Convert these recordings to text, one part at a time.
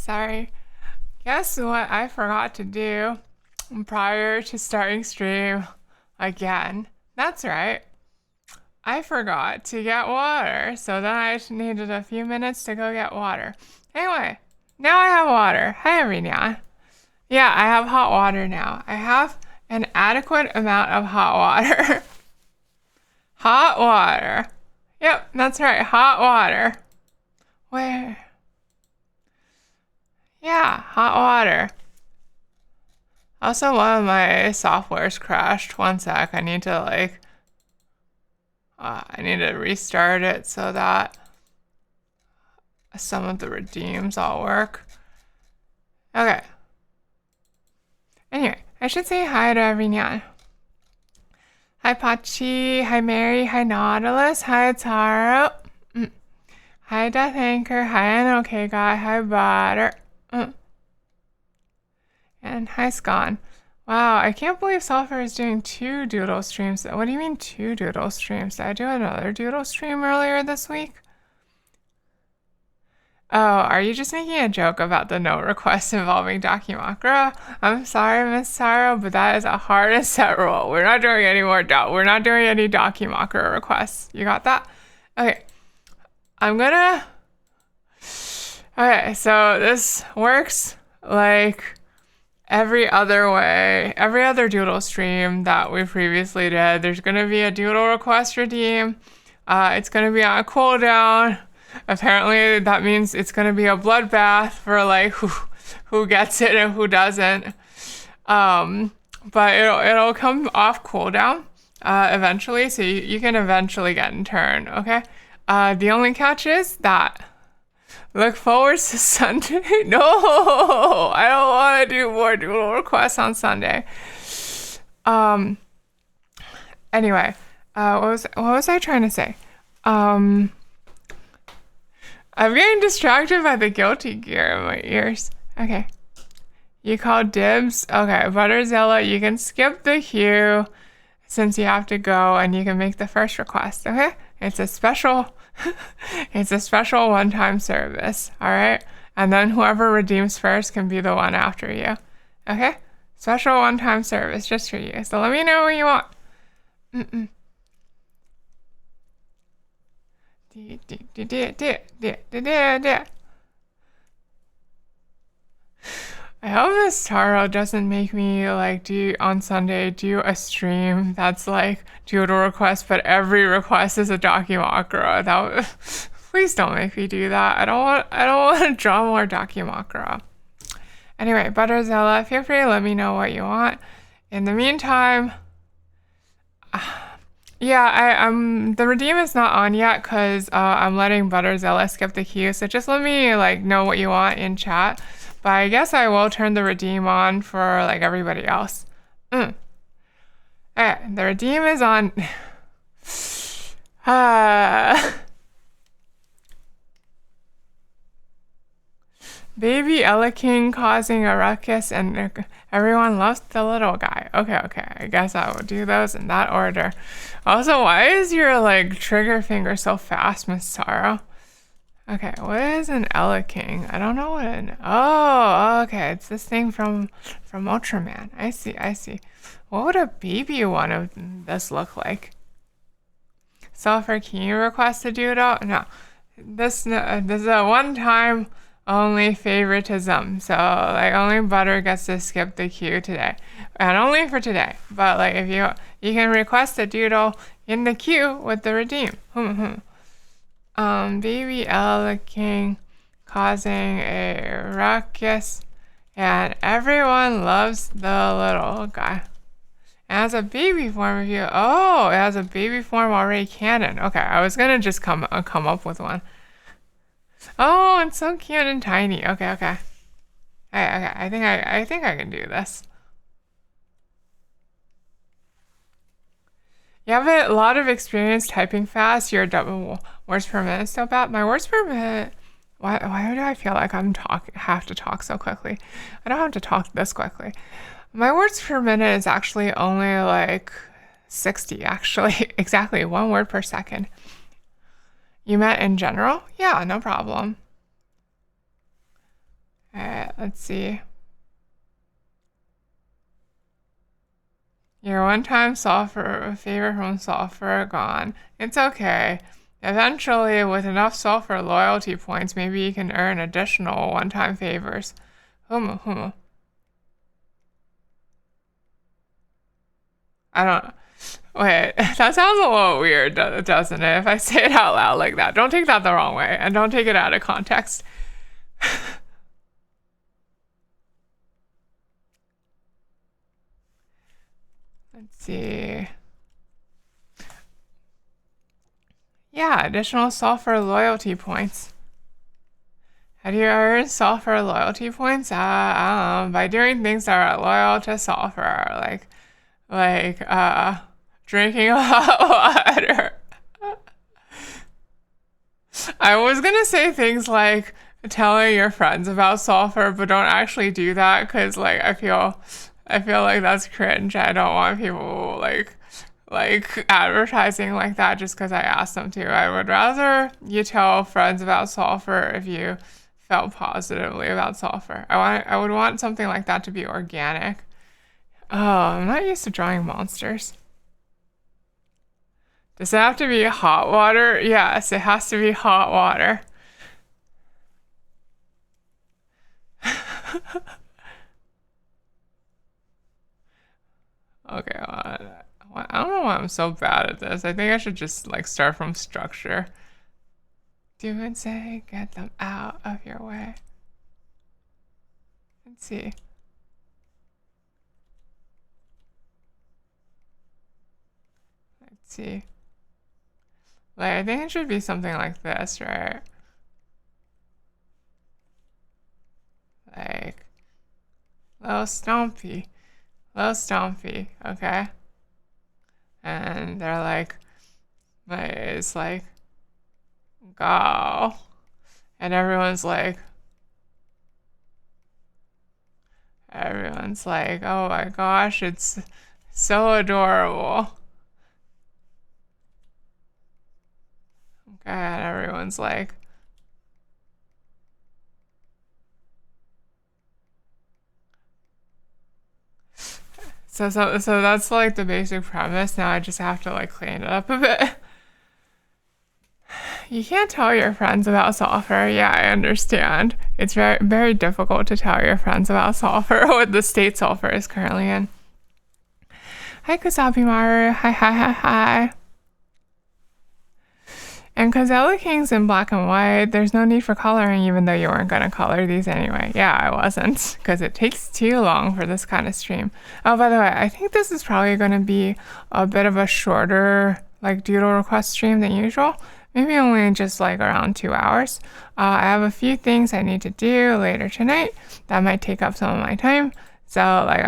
Sorry. Guess what I forgot to do prior to starting stream again? That's right. I forgot to get water, so then I needed a few minutes to go get water. Anyway, now I have water. Hi, everyone. Yeah, I have hot water now. I have an adequate amount of hot water. Hot water. Yep, that's right. Hot water. Where? Yeah, hot water. Also, one of my softwares crashed. One sec. I need to restart it so that some of the redeems all work. Okay. Anyway, I should say hi to everyone. Hi Pachi, hi Mary, hi Nautilus, hi Taro, hi Death Anchor, hi an okay guy, hi Butter, and hi Scon. Wow, I can't believe Software is doing 2 doodle streams. What do you mean 2 doodle streams? Did I do another doodle stream earlier this week? Oh, are you just making a joke about the note request involving Dakimakura? I'm sorry, Miss Taro, but that is a hard and set rule. We're not doing any more we're not doing any Dakimakura requests. You got that? Okay. Okay, so this works like every other doodle stream that we previously did. There's gonna be a doodle request redeem. It's gonna be on a cooldown. Apparently that means it's gonna be a bloodbath for like who gets it and who doesn't. But it'll come off cooldown eventually, so you can eventually get in turn. Okay. The only catch is that look forward to Sunday. No, I don't want to do more doodle requests on Sunday. Anyway, what was I trying to say? I'm getting distracted by the guilty gear in my ears. Okay. You called dibs? Okay, Butterzilla, you can skip the queue since you have to go and you can make the first request, okay? It's a special one-time service, all right? And then whoever redeems first can be the one after you, okay? Special one-time service just for you. So let me know what you want. I hope this Taro doesn't make me on Sunday do a stream that's like doodle request, but every request is a Dakimakura. Please don't make me do that. I don't want to draw more Dakimakura. Anyway, Butterzilla, feel free to let me know what you want. In the meantime, yeah, the redeem is not on yet because I'm letting Butterzilla skip the queue. So just let me know what you want in chat. But I guess I will turn the redeem on for everybody else. Okay, the redeem is on. Baby Ella King causing a ruckus and everyone loves the little guy. Okay, I guess I will do those in that order. Also, why is your trigger finger so fast, Miss Taro? Okay, what is an Ella King? I don't know what oh, okay, it's this thing from Ultraman. I see. What would a baby one of this look like? Software, can you request a doodle? No. This is a one-time only favoritism. So only Butter gets to skip the queue today. And only for today. But if you can request a doodle in the queue with the redeem. Baby Ella King causing a ruckus, and everyone loves the little guy. It has a baby form of you. Oh, it has a baby form already canon. Okay, I was gonna just come up with one. Oh, it's so cute and tiny. Okay. Okay, I think I can do this. You have a lot of experience typing fast. Your words per minute is so bad. My words per minute. Why do I feel like have to talk so quickly? I don't have to talk this quickly. My words per minute is actually only 60. Actually, exactly 1 word per second. You meant in general? Yeah, no problem. Let's see. Your one-time sulfur favor from sulfur gone. It's okay. Eventually, with enough sulfur loyalty points, maybe you can earn additional one-time favors. Humu. I don't know. Wait, that sounds a little weird, doesn't it? If I say it out loud like that. Don't take that the wrong way, and don't take it out of context. Let's see. Yeah, additional sulfur loyalty points. How do you earn sulfur loyalty points? By doing things that are loyal to sulfur, like drinking hot water. I was gonna say things like telling your friends about sulfur, but don't actually do that because like I feel like that's cringe. I don't want people like advertising like that just because I asked them to. I would rather you tell friends about sulfur if you felt positively about sulfur. I would want something like that to be organic. Oh, I'm not used to drawing monsters. Does it have to be hot water? Yes, it has to be hot water. Okay, I don't know why I'm so bad at this. I think I should just like start from structure. Do and say, get them out of your way. Let's see. Let's see. Like, I think it should be something like this, right? Like, little stompy, okay? And they're like, it's like, go. And everyone's like, oh my gosh, it's so adorable. Okay, and everyone's like, so that's like the basic premise. Now I just have to like clean it up a bit. You can't tell your friends about sulfur. Yeah, I understand. It's very, very difficult to tell your friends about sulfur, what the state sulfur is currently in. Hi, Kusabi Maru. Hi. And because Ella King's in black and white, there's no need for coloring, even though you weren't going to color these anyway. Yeah, I wasn't, because it takes too long for this kind of stream. Oh, by the way, I think this is probably going to be a bit of a shorter, like, doodle request stream than usual. Maybe only just, like, around 2 hours. I have a few things I need to do later tonight that might take up some of my time. So, like,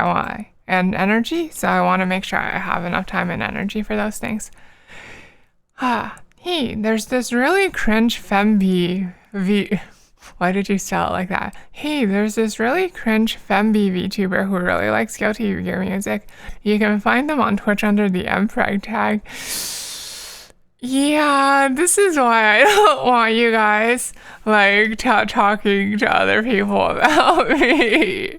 and energy. So I want to make sure I have enough time and energy for those things. Hey, there's this really cringe femb why did you spell it like that? Hey, there's this really cringe femb VTuber who really likes Guilty Gear music. You can find them on Twitch under the mpreg tag. Yeah, this is why I don't want you guys like talking to other people about me.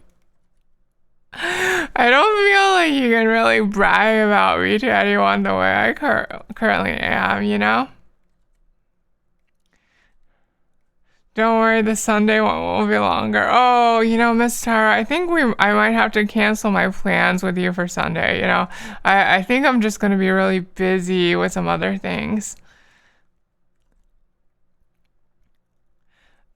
I don't feel like you can really brag about me to anyone the way I currently am, you know? Don't worry, the Sunday one will be longer. Oh, you know, Miss Tara, I think I might have to cancel my plans with you for Sunday, you know? I think I'm just going to be really busy with some other things.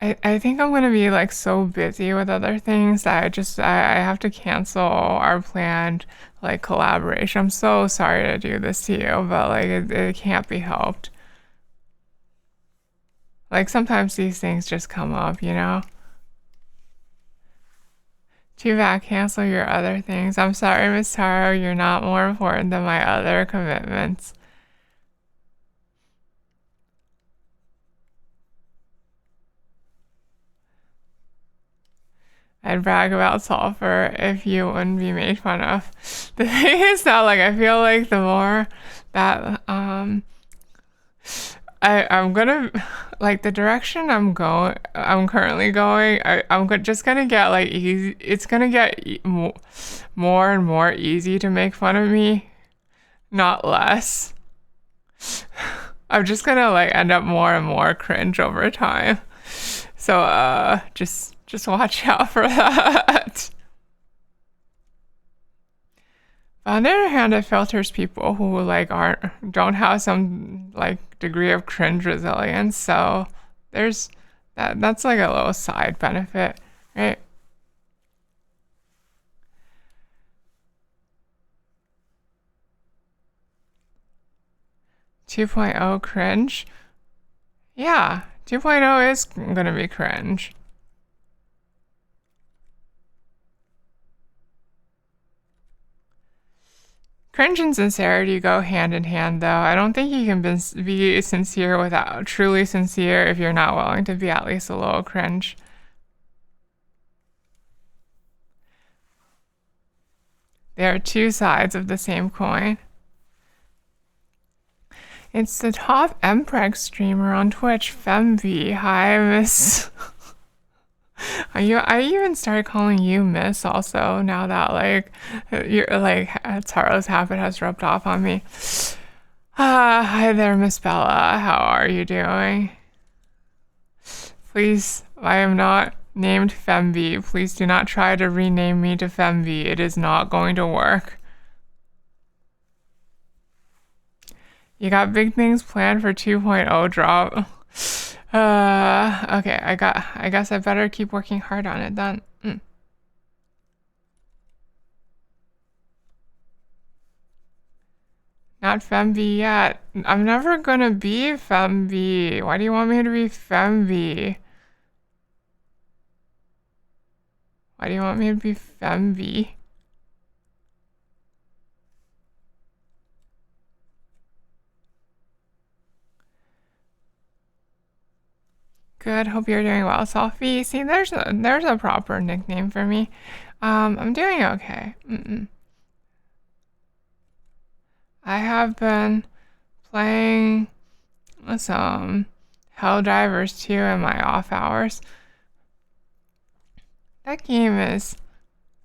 I think I'm going to be like so busy with other things that I have to cancel our planned like collaboration. I'm so sorry to do this to you, but like it can't be helped. Like sometimes these things just come up, you know? Too bad, cancel your other things. I'm sorry, Miss Taro, you're not more important than my other commitments. I'd brag about sulfur if you wouldn't be made fun of. The thing is that, like, I feel like the more that, I'm gonna like the direction I'm currently going. Just gonna get like easy. It's gonna get more and more easy to make fun of me, not less. I'm just gonna like end up more and more cringe over time. So just watch out for that. On the other hand, it filters people who like don't have some like degree of cringe resilience. So there's that's like a little side benefit, right? 2.0 cringe. Yeah, 2.0 is gonna be cringe. Cringe and sincerity go hand in hand, though. I don't think you can be sincere without truly sincere if you're not willing to be at least a little cringe. There are two sides of the same coin. It's the top MPreg streamer on Twitch, Femby. Hi, Miss. I even started calling you Miss also now that like you're like Taro's habit has rubbed off on me. Hi there, Miss Bella. How are you doing? Please, I am not named Femby. Please do not try to rename me to Femby. It is not going to work. You got big things planned for 2.0 drop. Okay, I guess I better keep working hard on it then. Not Femby yet. I'm never gonna be Femby. Why do you want me to be Femby? Why do you want me to be Femby? Good. Hope you're doing well, Sophie. See, there's a proper nickname for me. I'm doing okay. I have been playing some Helldivers 2 in my off hours. That game is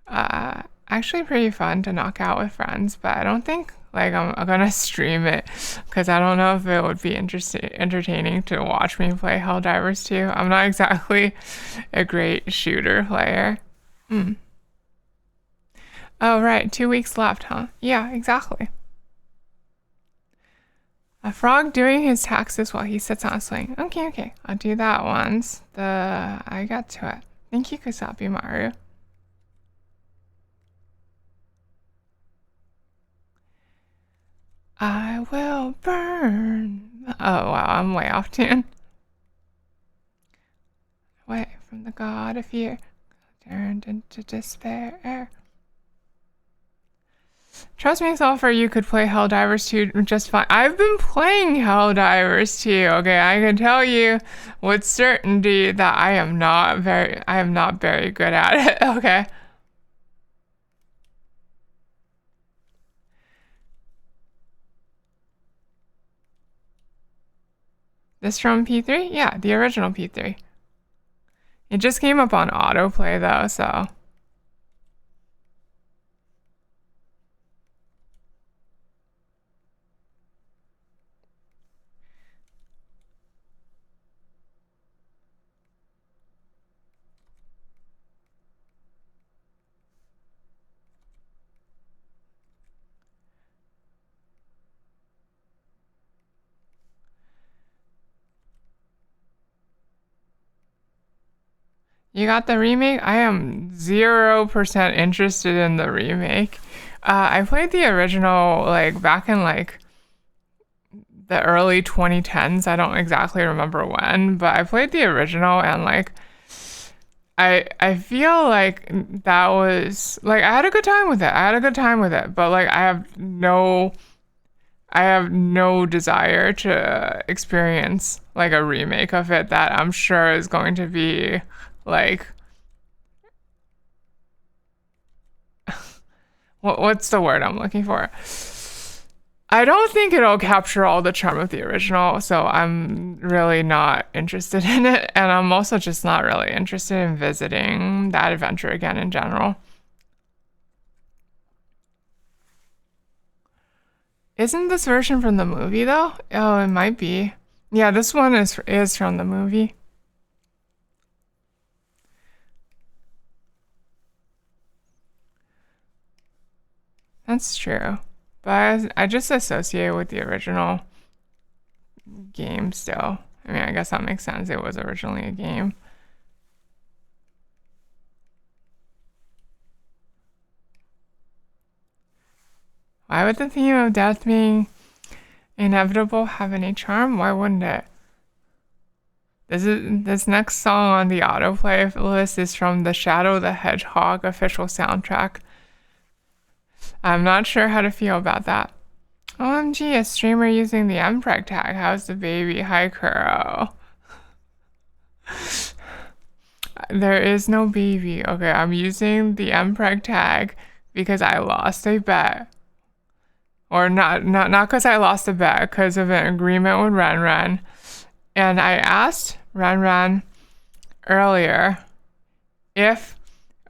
actually pretty fun to knock out with friends, but I don't think like I'm gonna stream it because I don't know if it would be entertaining to watch me play Helldivers 2. I'm not exactly a great shooter player. Oh right, 2 weeks left, huh? Yeah, exactly. A frog doing his taxes while he sits on a swing. Okay, I'll do that once I get to it. Thank you, Kusapi Maru. I will burn. Oh wow, I'm way off tune. Away from the god of fear, turned into despair. Trust me, Sulfur, you could play Helldivers 2 just fine. I've been playing Helldivers 2, okay? I can tell you with certainty that I am not very good at it, okay? This from P3? Yeah, the original P3. It just came up on autoplay though, so. You got the remake? I am 0% interested in the remake. I played the original like back in like the early 2010s. I don't exactly remember when, but I played the original and like I feel like that was like I had a good time with it. But like I have no desire to experience like a remake of it that I'm sure is going to be like what's the word I'm looking for? I don't think it'll capture all the charm of the original, so I'm really not interested in it. And I'm also just not really interested in visiting that adventure again in general. Isn't this version from the movie though? Oh, it might be. Yeah, this one is from the movie. That's true. But I just associate with the original game still. I mean, I guess that makes sense. It was originally a game. Why would the theme of death being inevitable have any charm? Why wouldn't it? This next song on the autoplay list is from the Shadow the Hedgehog official soundtrack. I'm not sure how to feel about that. OMG, a streamer using the mpreg tag. How's the baby? Hi, Kuro. There is no baby. Okay, I'm using the mpreg tag because I lost a bet. Or not because I lost a bet, because of an agreement with Ren Ren. And I asked Ren Ren earlier if,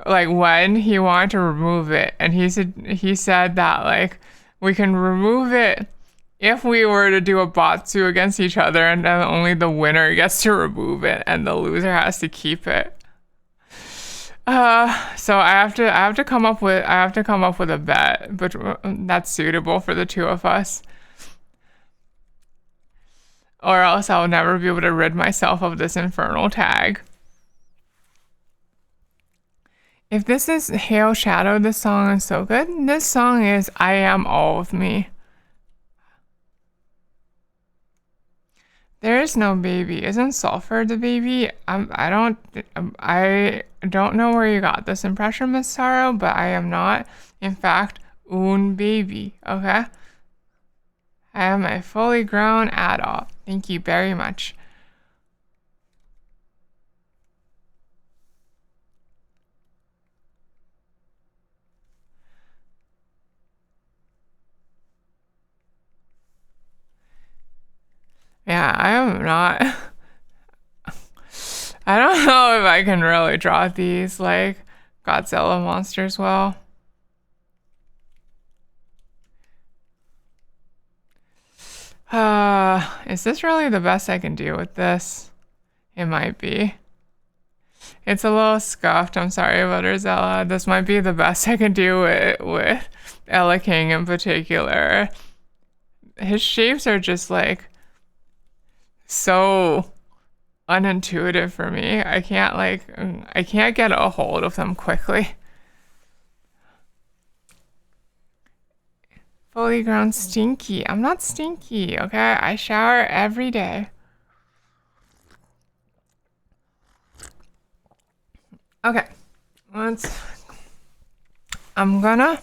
like, when he wanted to remove it, and he said that, like, we can remove it if we were to do a botsu against each other, and then only the winner gets to remove it, and the loser has to keep it. So I have to come up with a bet, but that's suitable for the two of us. Or else I'll never be able to rid myself of this infernal tag. If this is Hail Shadow, this song is so good. This song is I Am All of Me. There is no baby. Isn't Sulfur the baby? I don't know where you got this impression, Miss Sorrow, but I am not, in fact, un baby, okay? I am a fully grown adult. Thank you very much. Yeah, I am not. I don't know if I can really draw these like Godzilla monsters well. Is this really the best I can do with this? It might be. It's a little scuffed. I'm sorry about Rosella. This might be the best I can do with Ella King in particular. His shapes are just like so unintuitive for me. I can't get a hold of them quickly. Fully grown stinky. I'm not stinky, okay? I shower every day. Okay. I'm gonna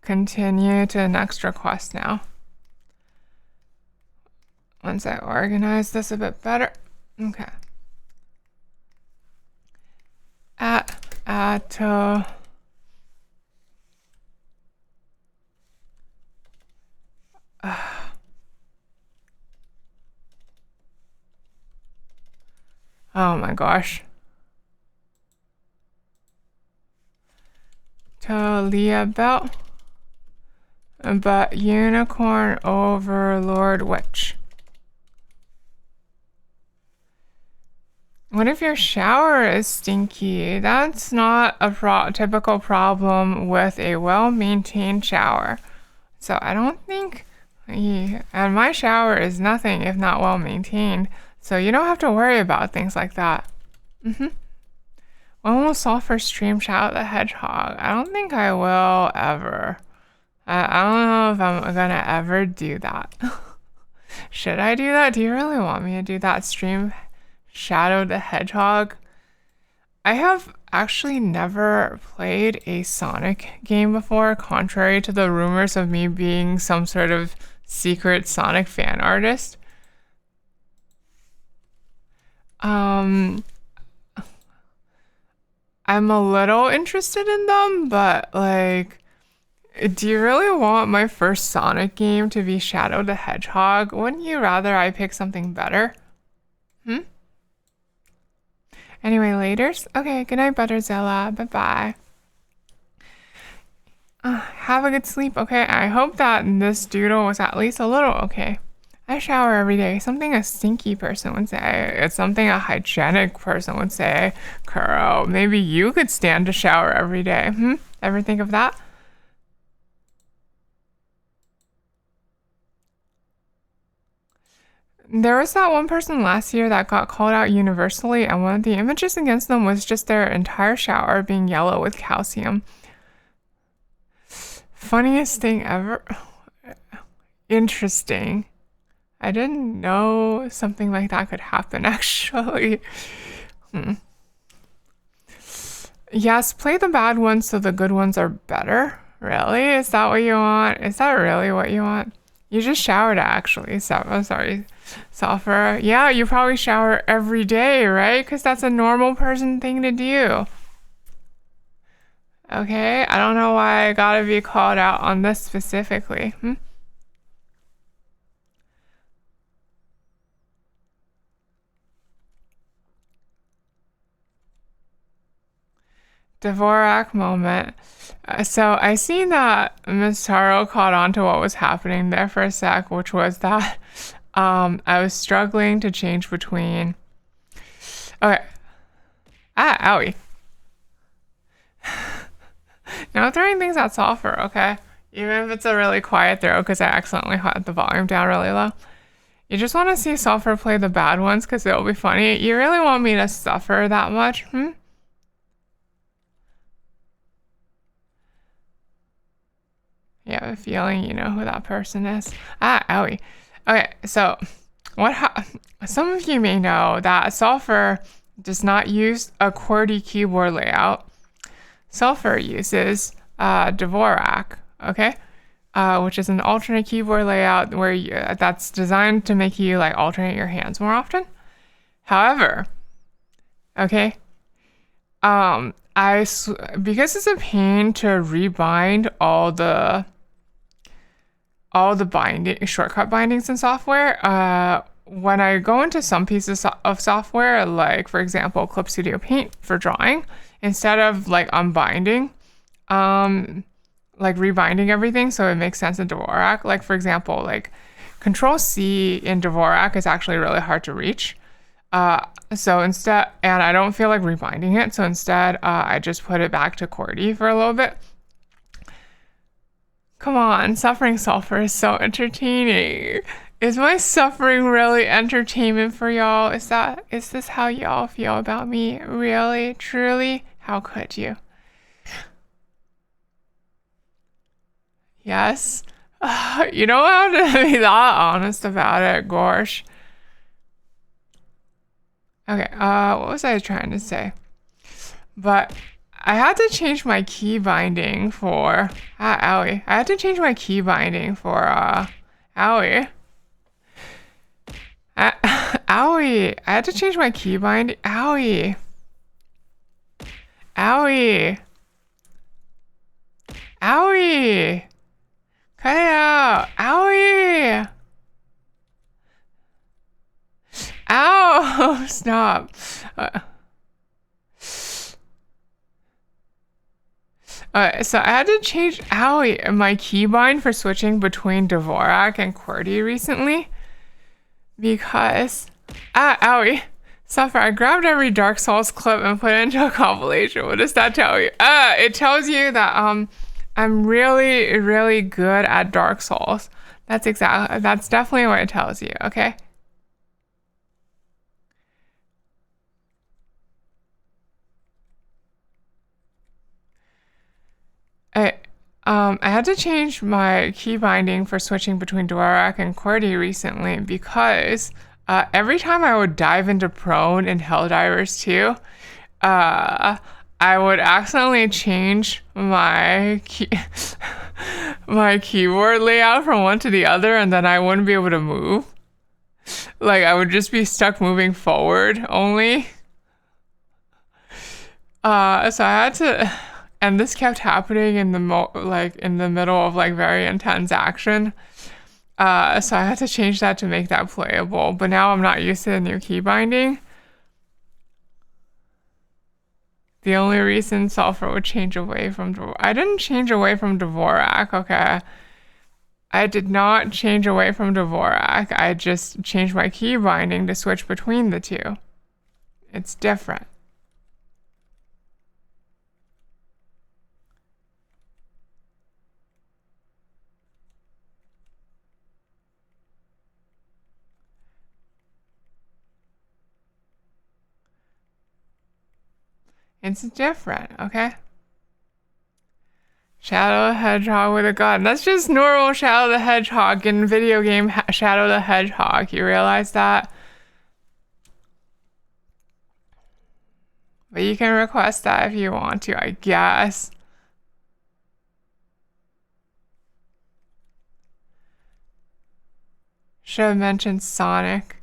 continue to the next request now. Once I organize this a bit better. Okay. Oh my gosh. Talia Bell. But Unicorn Overlord Witch. What if your shower is stinky? That's not a typical problem with a well-maintained shower. So I don't think, and my shower is nothing if not well-maintained. So you don't have to worry about things like that. When will Sulfur stream Shadow the Hedgehog? I don't think I will ever. I don't know if I'm gonna ever do that. Should I do that? Do you really want me to do that? Stream Shadow the Hedgehog? I have actually never played a Sonic game before, contrary to the rumors of me being some sort of secret Sonic fan artist. I'm a little interested in them, but like Do you really want my first Sonic game to be Shadow the Hedgehog? Wouldn't you rather I pick something better? Hmm? Anyway, laters? Okay, good night, Butterzilla. Bye-bye. Have a good sleep, okay? I hope that this doodle was at least a little okay. I shower every day. Something a stinky person would say. It's something a hygienic person would say. Kuro, maybe you could stand to shower every day. Ever think of that? There was that one person last year that got called out universally, and one of the images against them was just their entire shower being yellow with calcium. Funniest thing ever. Interesting. I didn't know something like that could happen, actually. Yes, play the bad ones so the good ones are better. Really? Is that what you want? Is that really what you want? You just showered, actually. Sorry, Sulfur. Yeah, you probably shower every day, right? Because that's a normal person thing to do. Okay, I don't know why I gotta be called out on this specifically. Dvorak moment. So I seen that Miss Taro caught on to what was happening there for a sec, which was that I was struggling to change between. Okay. Owie. Now throwing things at Sulfur, okay? Even if it's a really quiet throw because I accidentally had the volume down really low. You just want to see Sulfur play the bad ones because it'll be funny. You really want me to suffer that much? You have a feeling you know who that person is. Owie. Okay, so some of you may know that Sulfur does not use a QWERTY keyboard layout. Sulfur uses Dvorak, okay? Which is an alternate keyboard layout where that's designed to make you like alternate your hands more often. However, okay, because it's a pain to rebind all the shortcut bindings in software, when I go into some pieces of software, like for example Clip Studio Paint for drawing, instead of like unbinding, like rebinding everything so it makes sense in Dvorak, like for example, like Control C in Dvorak is actually really hard to reach. So instead, and I don't feel like rebinding it, so instead I just put it back to QWERTY for a little bit. Come on, Suffering Sulfur is so entertaining. Is my suffering really entertainment for y'all? Is this how y'all feel about me? Really? Truly? How could you? Yes? You don't have to be that honest about it, Gorsh. Okay, what was I trying to say? But I had to change my key binding for owie. I had to change my key binding for owie. Owie. I had to change my key binding. Owie. Owie. Owie. Cut it out. Owie. Ow. Stop. So I had to change my keybind for switching between Dvorak and QWERTY recently because owie. Suffer, I grabbed every Dark Souls clip and put it into a compilation. What does that tell you? It tells you that I'm really, really good at Dark Souls. That's definitely what it tells you, okay? I had to change my key binding for switching between Dvorak and QWERTY recently because every time I would dive into Prone in Helldivers 2, I would accidentally change my my keyboard layout from one to the other, and then I wouldn't be able to move. Like I would just be stuck moving forward only. So I had to. And this kept happening in the like in the middle of like very intense action. So I had to change that to make that playable. But now I'm not used to the new key binding. The only reason Sulfur would change away from I didn't change away from Dvorak, okay? I did not change away from Dvorak. I just changed my key binding to switch between the two. It's different. It's different, okay? Shadow the Hedgehog with a gun. That's just normal Shadow the Hedgehog in video game Shadow the Hedgehog. You realize that? But you can request that if you want to, I guess. Should have mentioned Sonic.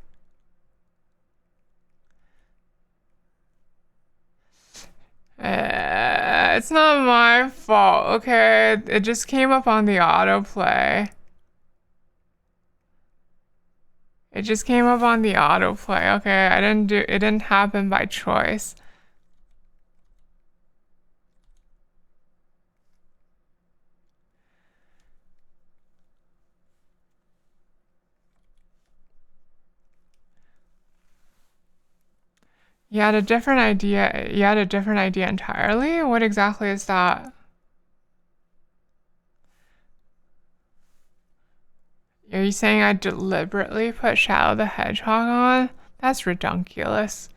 It's not my fault, okay? It just came up on the autoplay. It just came up on the autoplay, okay? It didn't happen by choice. You had a different idea. You had a different idea entirely? What exactly is that? Are you saying I deliberately put Shadow the Hedgehog on? That's redunculous.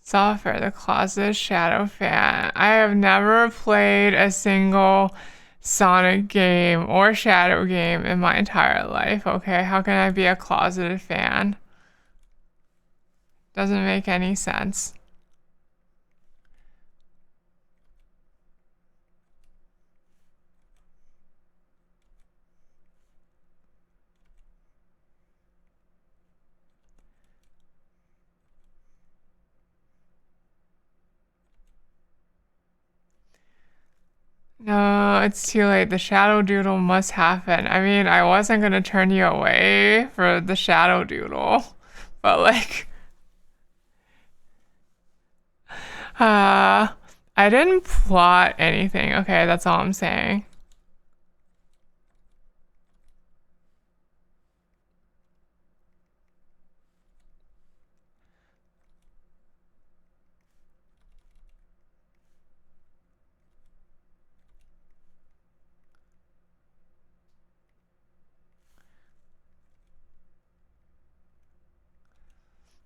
Sulfur, the Closet Shadow fan. I have never played a single Sonic game or Shadow game in my entire life, okay? How can I be a closeted fan? Doesn't make any sense. No, it's too late. The shadow doodle must happen. I mean, I wasn't gonna turn you away for the shadow doodle, but like, I didn't plot anything. Okay, that's all I'm saying.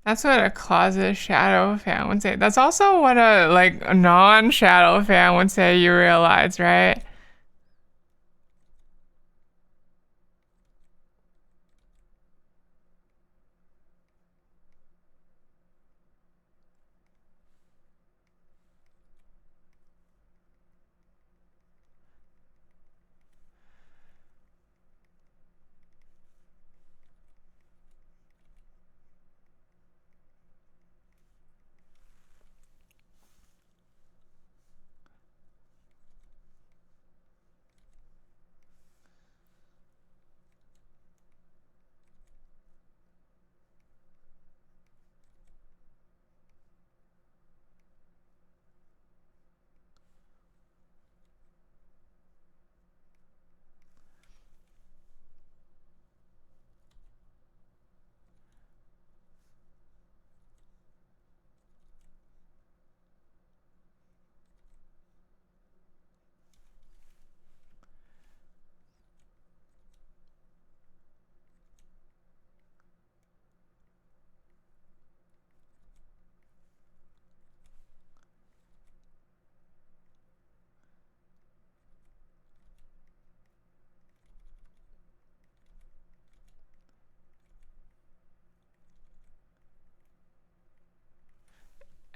That's what a closet shadow fan would say. That's also what a like a non-shadow fan would say, you realize, right?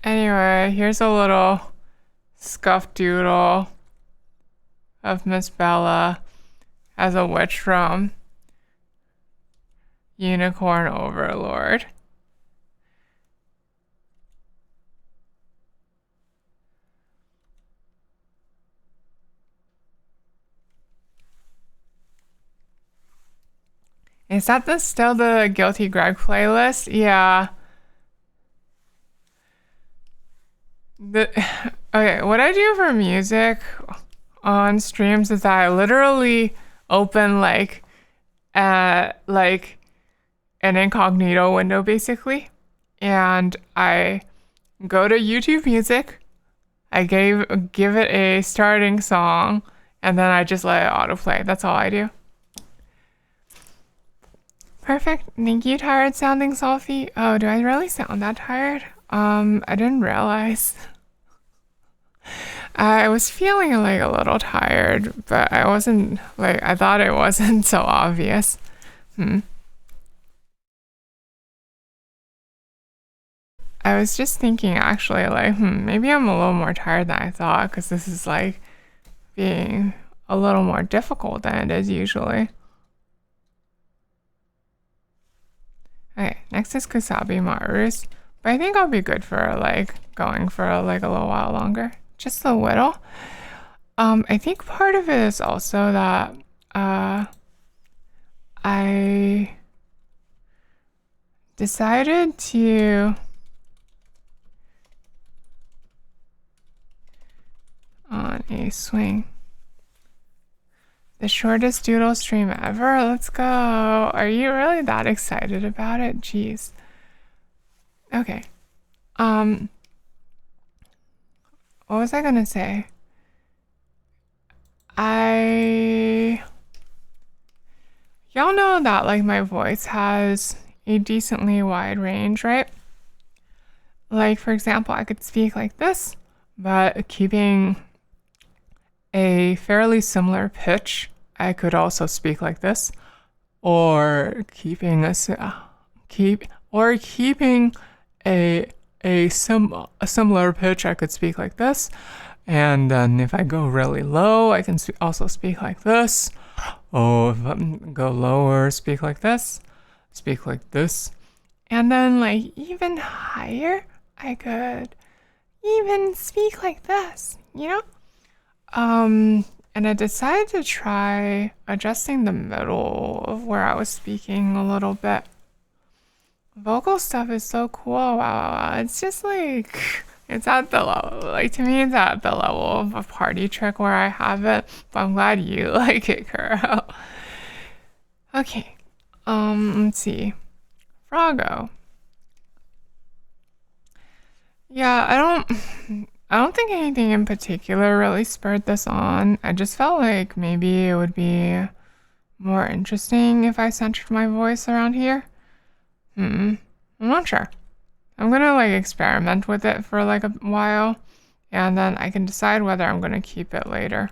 Anyway, here's a little scuffed doodle of Miss Bella as a witch from Unicorn Overlord. Is that still the Guilty Greg playlist? Yeah. Okay, what I do for music on streams is I literally open like an incognito window basically, and I go to YouTube Music. I give it a starting song, and then I just let it autoplay. That's all I do. Perfect. Thank you, tired sounding Sophie. Oh, do I really sound that tired? I didn't realize. I was feeling like a little tired, but I wasn't like I thought it wasn't so obvious. I was just thinking actually like, maybe I'm a little more tired than I thought because this is like being a little more difficult than it is usually. Okay, next is Kusabi Maru's, but I think I'll be good for like going for like a little while longer. Just a little. I think part of it is also that I decided to on a swing. The shortest doodle stream ever. Let's go. Are you really that excited about it? Jeez. Okay. What was I gonna say? Y'all know that like my voice has a decently wide range, right? Like for example, I could speak like this, but keeping a fairly similar pitch. I could also speak like this, or keeping a similar pitch. I could speak like this, and then if I go really low, I can also speak like this. Oh, if I go lower, speak like this, and then like even higher, I could even speak like this, you know? And I decided to try adjusting the middle of where I was speaking a little bit. Vocal stuff is so cool. Wow. It's just like, it's at the level, like to me, it's at the level of a party trick where I have it, but I'm glad you like it, Kuro. Okay, let's see. Froggo. Yeah, I don't think anything in particular really spurred this on. I just felt like maybe it would be more interesting if I centered my voice around here. I'm not sure. I'm gonna like experiment with it for like a while, and then I can decide whether I'm gonna keep it later.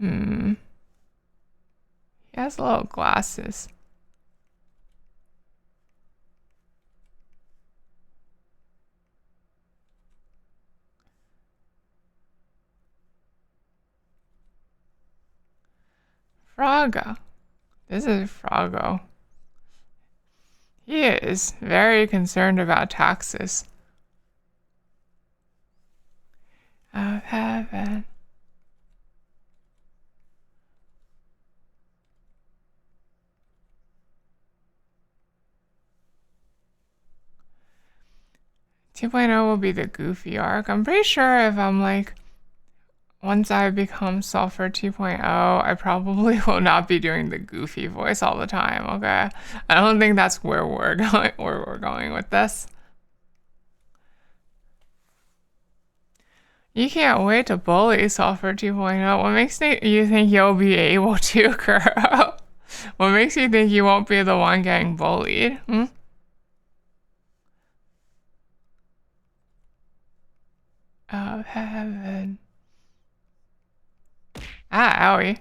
He has little glasses. Froggo. This is Froggo. He is very concerned about taxes. Of heaven. 2.0 will be the goofy arc. I'm pretty sure if I'm like, once I become Sulfur 2.0, I probably will not be doing the goofy voice all the time, okay? I don't think that's where we're going with this. You can't wait to bully Sulfur 2.0. What makes you think you'll be able to, Kuro? What makes you think you won't be the one getting bullied? Of heaven. Ah, owie.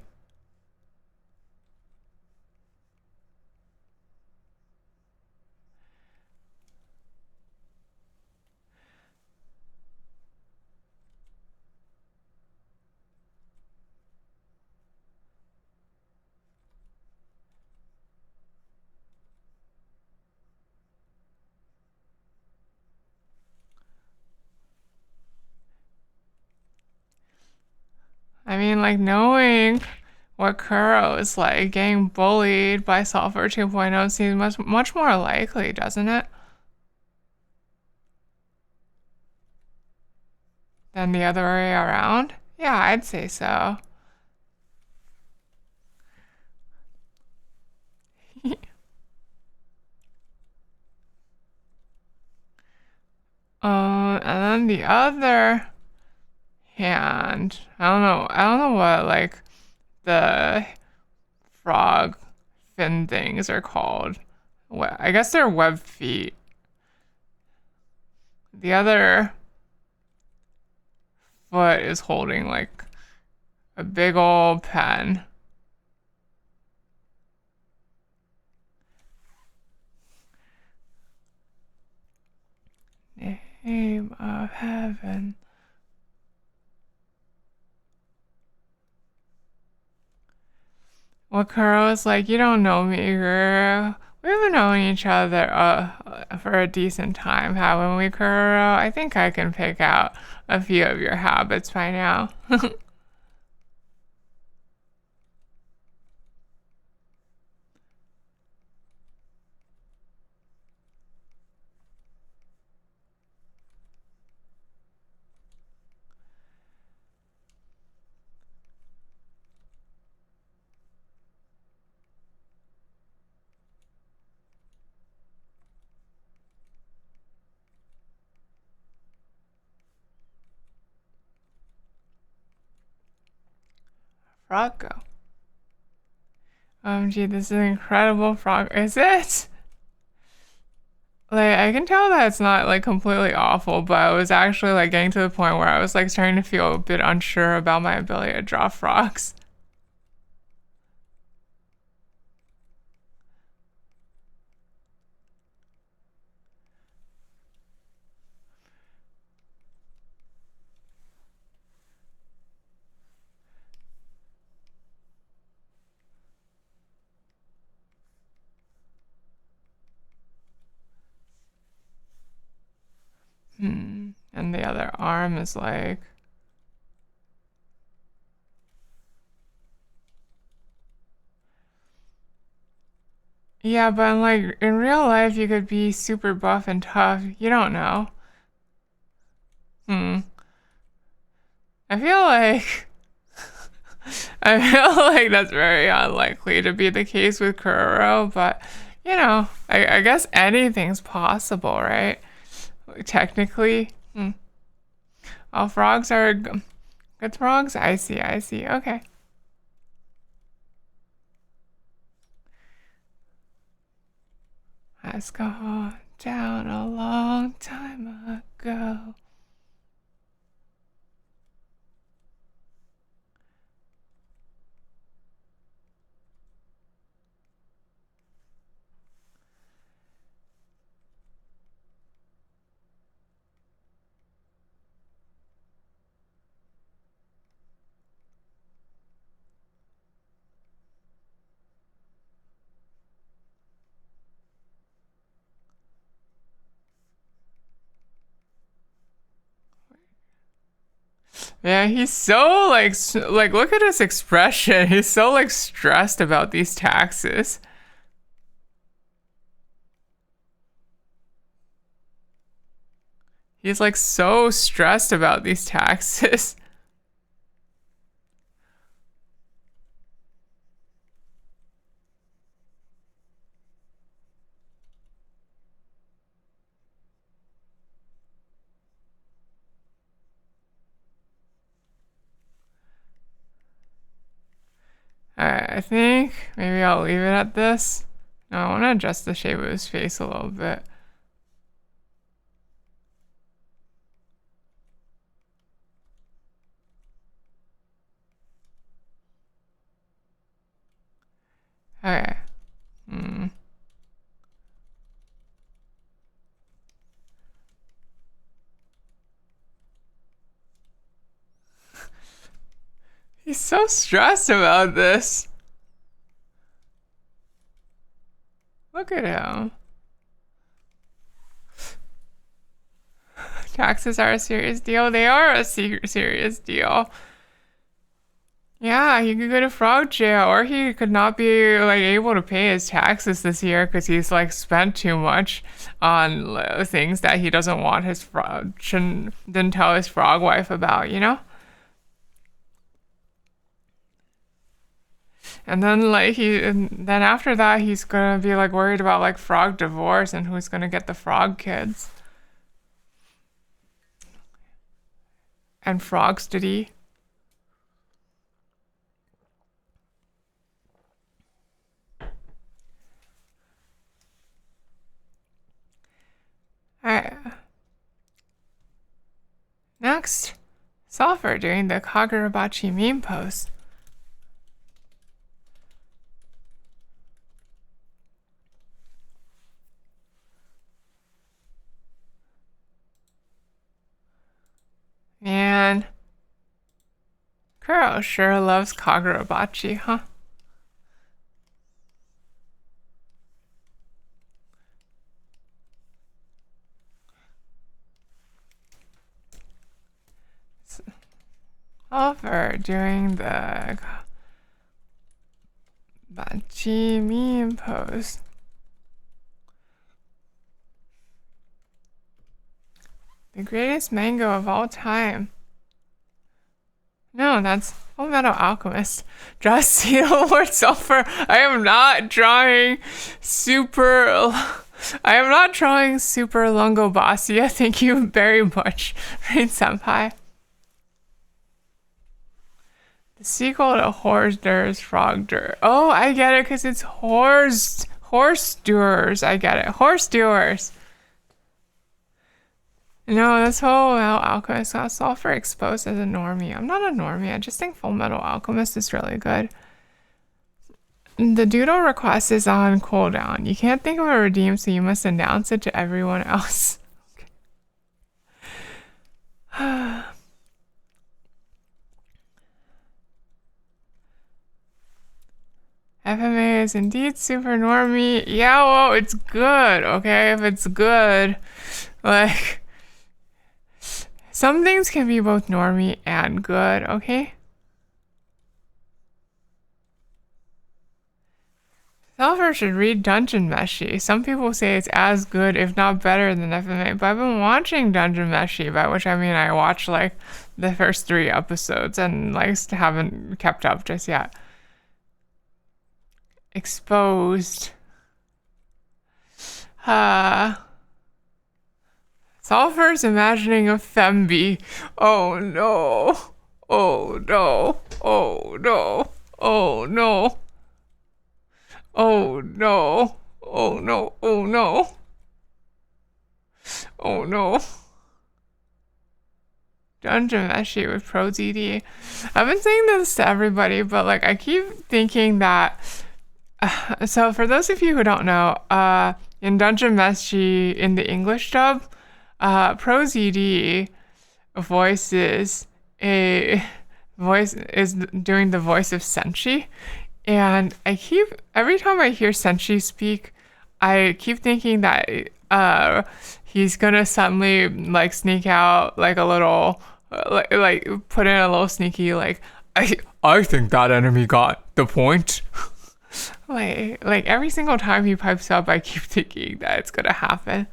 I mean, like, knowing what Kuro is like, getting bullied by Sulfur 2.0 seems much more likely, doesn't it? Than the other way around? Yeah, I'd say so. And then the other hand, I don't know what like the frog fin things are called. What I guess they're web feet. The other foot is holding like a big old pen. Name of heaven. Well, Kuro's like, you don't know me, girl. We've known each other for a decent time, haven't we, Kuro? I think I can pick out a few of your habits by now. Froggo. OMG, this is an incredible frog. Is it? Like, I can tell that it's not like completely awful, but I was actually like getting to the point where I was like starting to feel a bit unsure about my ability to draw frogs. And the other arm is like, yeah, but like in real life, you could be super buff and tough. You don't know. Hmm. I feel like I feel like that's very unlikely to be the case with Kuro, but I guess anything's possible, right? Technically. All frogs are good frogs? I see, I see. Okay. Has gone down a long time ago. Yeah, he's so like look at his expression. He's so like stressed about these taxes. He's like so stressed about these taxes. Alright, I think maybe I'll leave it at this. No, I want to adjust the shape of his face a little bit. Okay. He's so stressed about this. Look at him. Taxes are a serious deal. They are a serious deal. Yeah, he could go to frog jail, or he could not be like able to pay his taxes this year because he's like spent too much on things that he doesn't want his frog shouldn't didn't tell his frog wife about, you know? And then and then after that he's gonna be like worried about like frog divorce and who's gonna get the frog kids and frogs did he? Alright. Next, Sulfur doing the Kagurabachi meme pose. Man, Kuro sure loves Kagurabachi, huh? Sulfur doing the Bachi meme pose. The greatest mango of all time. No, that's Full Metal Alchemist. Draw Cedarwood Sulfur. I am not drawing super. I am not drawing super Longobasia. Thank you very much, Rain Senpai. The sequel to Horse Frog Dirt. Oh, I get it because it's horse doers. I get it. Horse doers. No, this whole Alchemist got Sulfur exposed as a normie. I'm not a normie. I just think Full Metal Alchemist is really good. The doodle request is on cooldown. You can't think of a redeem, so you must announce it to everyone else. FMA is indeed super normie. Yeah, well, it's good, okay? If it's good, like, some things can be both normie and good, okay? Sulfur should read Dungeon Meshi. Some people say it's as good, if not better, than FMA, but I've been watching Dungeon Meshi, by which I mean I watched, like, the first 3 episodes and, like, haven't kept up just yet. Exposed. Sulfur's imagining a Fembi. Oh no. Oh no. Oh no. Oh no. Oh no. Oh no. Oh no. Oh no. Dungeon Meshi with Pro ZD. I've been saying this to everybody, but like I keep thinking that so for those of you who don't know, in Dungeon Meshi in the English dub, Pro ZD voices a voice is doing the voice of Senshi, and every time I hear Senshi speak, I keep thinking that he's gonna suddenly like sneak out like a little like put in a little sneaky like I think that enemy got the point. Like every single time he pipes up, I keep thinking that it's gonna happen.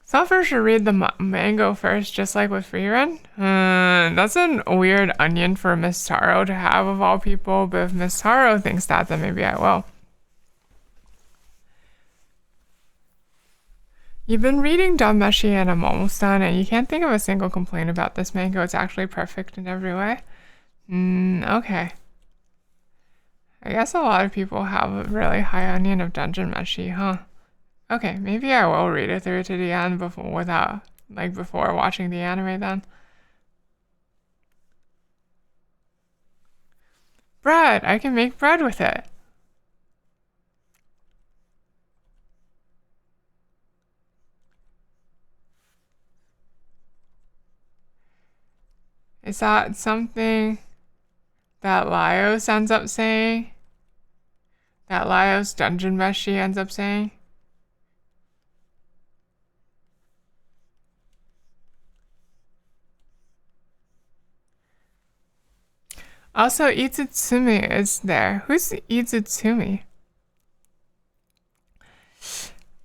Sulfur should read the mango first, just like with Freerun. That's a weird onion for Miss Taro to have of all people, but if Miss Taro thinks that, then maybe I will. You've been reading Dumb Meshi and I'm almost done, and you can't think of a single complaint about this mango. It's actually perfect in every way. Okay. I guess a lot of people have a really high onion of Dungeon Meshi, huh? Okay, maybe I will read it through to the end before watching the anime then. Bread! I can make bread with it! Is that something that Laios ends up saying? That Laios Dungeon Meshi ends up saying? Also, Itsutsumi is there. Who's Itsutsumi?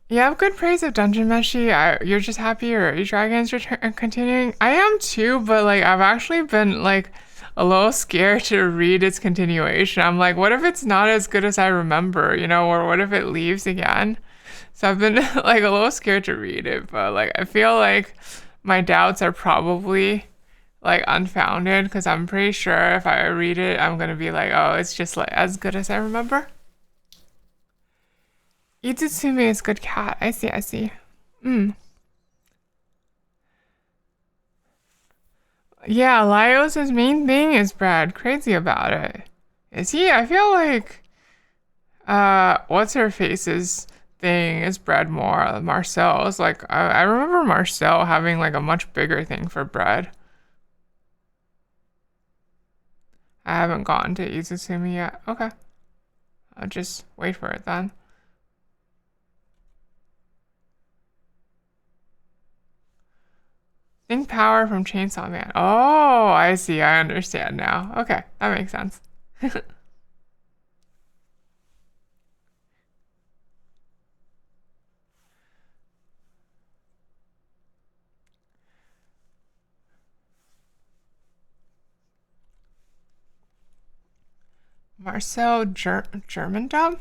You have good praise of Dungeon Meshi. You're just happy your dragons return continuing. I am too, but like I've actually been like a little scared to read its continuation. I'm like, what if it's not as good as I remember, or what if it leaves again? So I've been like a little scared to read it, but like I feel like my doubts are probably like unfounded because I'm pretty sure if I read it, I'm gonna be like, oh, it's just like as good as I remember. Itsutsumi is good cat. I see, I see. Yeah, Laios' main thing is Brad. Crazy about it. Is he? I feel like what's her face's thing is bread more. Marcel's like I remember Marcel having like a much bigger thing for bread. I haven't gotten to Izusumi yet. Okay. I'll just wait for it then. Think power from Chainsaw Man. Oh, I see. I understand now. Okay, that makes sense. Marcel German dub?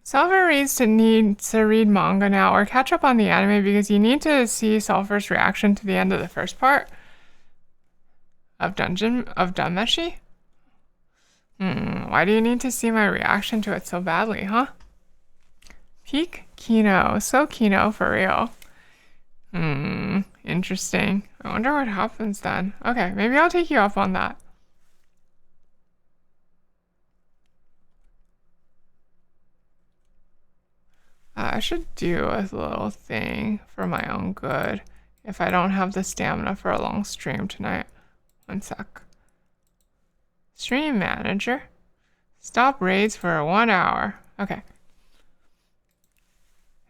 Sulfur needs to read manga now or catch up on the anime because you need to see Sulfur's reaction to the end of the first part of Dunmeshi. Why do you need to see my reaction to it so badly, huh? Peak Kino. So Kino for real. Interesting. I wonder what happens then. Okay, maybe I'll take you up on that. I should do a little thing for my own good if I don't have the stamina for a long stream tonight. One sec. Stream manager. Stop raids for 1 hour. Okay.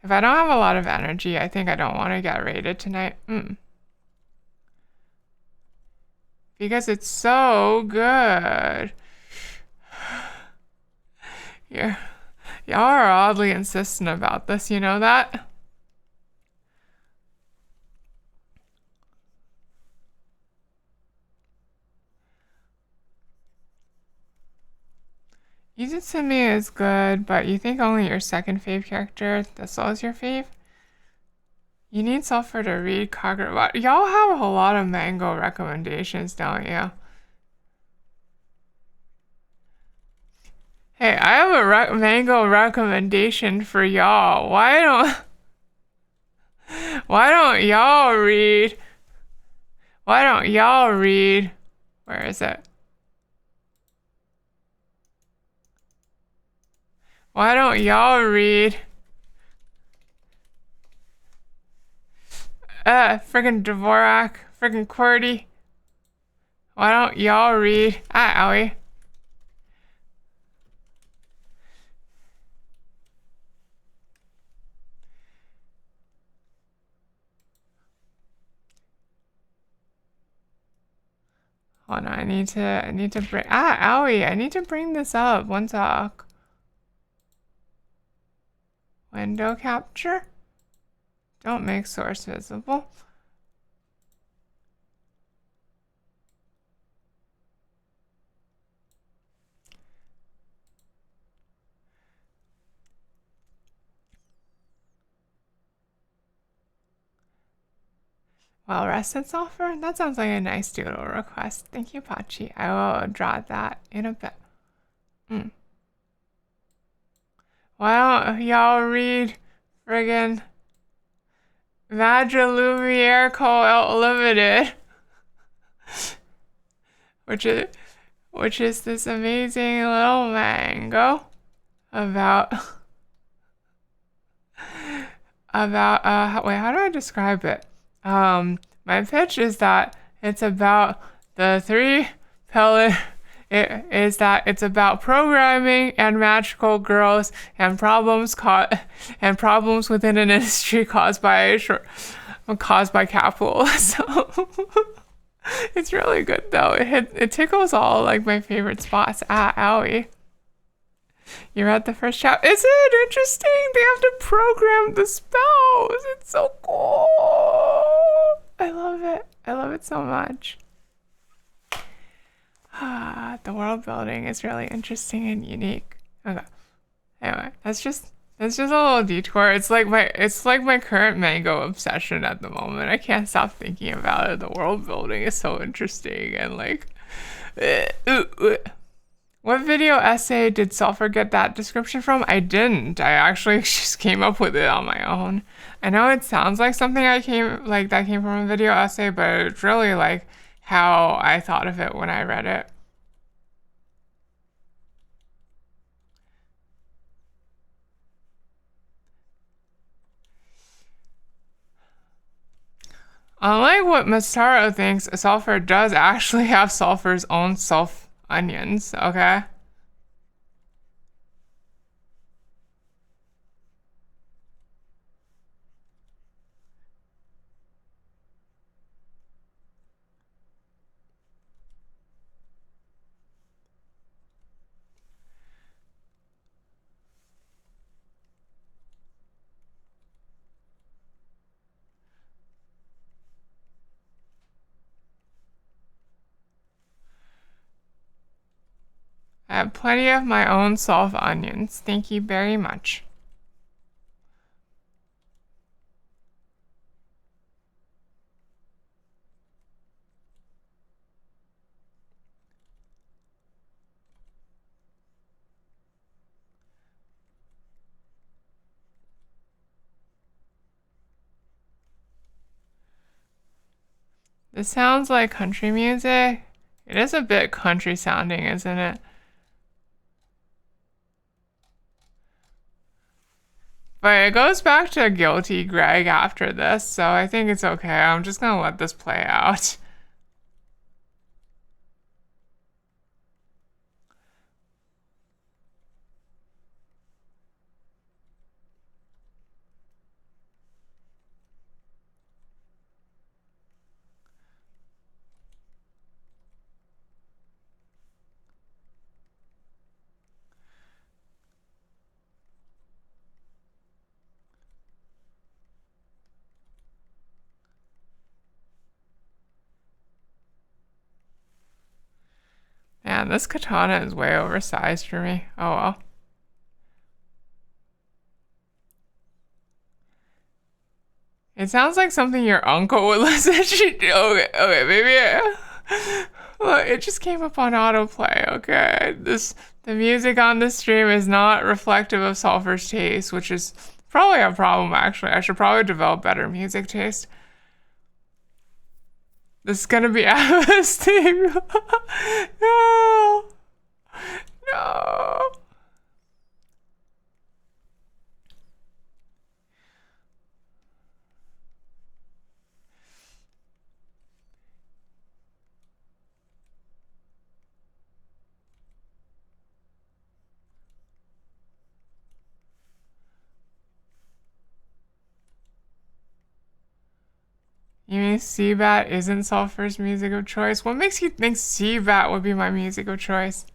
If I don't have a lot of energy, I think I don't want to get raided tonight. Because it's so good. Yeah. Y'all are oddly insistent about this, you know that? Izutsume is good, but you think only your second fave character, Thistle, is your fave? You need sulfur to read Kagura. Y'all have a lot of mango recommendations, don't you? Hey, I have a mango recommendation for y'all. Why don't y'all read? Why don't y'all read? Where is it? Why don't y'all read? Friggin' Dvorak, friggin' QWERTY. Why don't y'all read? Owie. Oh no, I need to bring, owie, I need to bring this up. One sec. Window capture? Don't make source visible. Well rested sulfur? That sounds like a nice doodle request. Thank you, Pachi. I will draw that in a bit. Why don't y'all read friggin' Magia Co. Limited, which is this amazing little mango about wait, how do I describe it? My pitch is that it's about the three pellet. It is that it's about programming and magical girls and problems within an industry caused by capital. So it's really good though. It tickles all like my favorite spots. Owie. You're at the first chapter. Isn't it interesting? They have to program the spells. It's so cool. I love it. I love it so much. The world building is really interesting and unique. Okay. Anyway, that's just a little detour. It's like my current mango obsession at the moment. I can't stop thinking about it. The world building is so interesting and like what video essay did Sulfur get that description from? I didn't. I actually just came up with it on my own. I know it sounds like something that came from a video essay, but it's really like how I thought of it when I read it. Unlike what Masaru thinks, Sulfur does actually have Sulfur's own self onions, okay? I have plenty of my own self onions. Thank you very much. This sounds like country music. It is a bit country sounding, isn't it? But it goes back to Guilty Greg after this, so I think it's okay. I'm just gonna let this play out. Man, this katana is way oversized for me. Oh well. It sounds like something your uncle would listen to. Okay, maybe look, it just came up on autoplay, okay? The music on this stream is not reflective of Sulfur's taste, which is probably a problem actually. I should probably develop better music taste. This is gonna be out of the stream. No. No. You mean Seabat isn't Sulfur's music of choice? What makes you think Seabat would be my music of choice?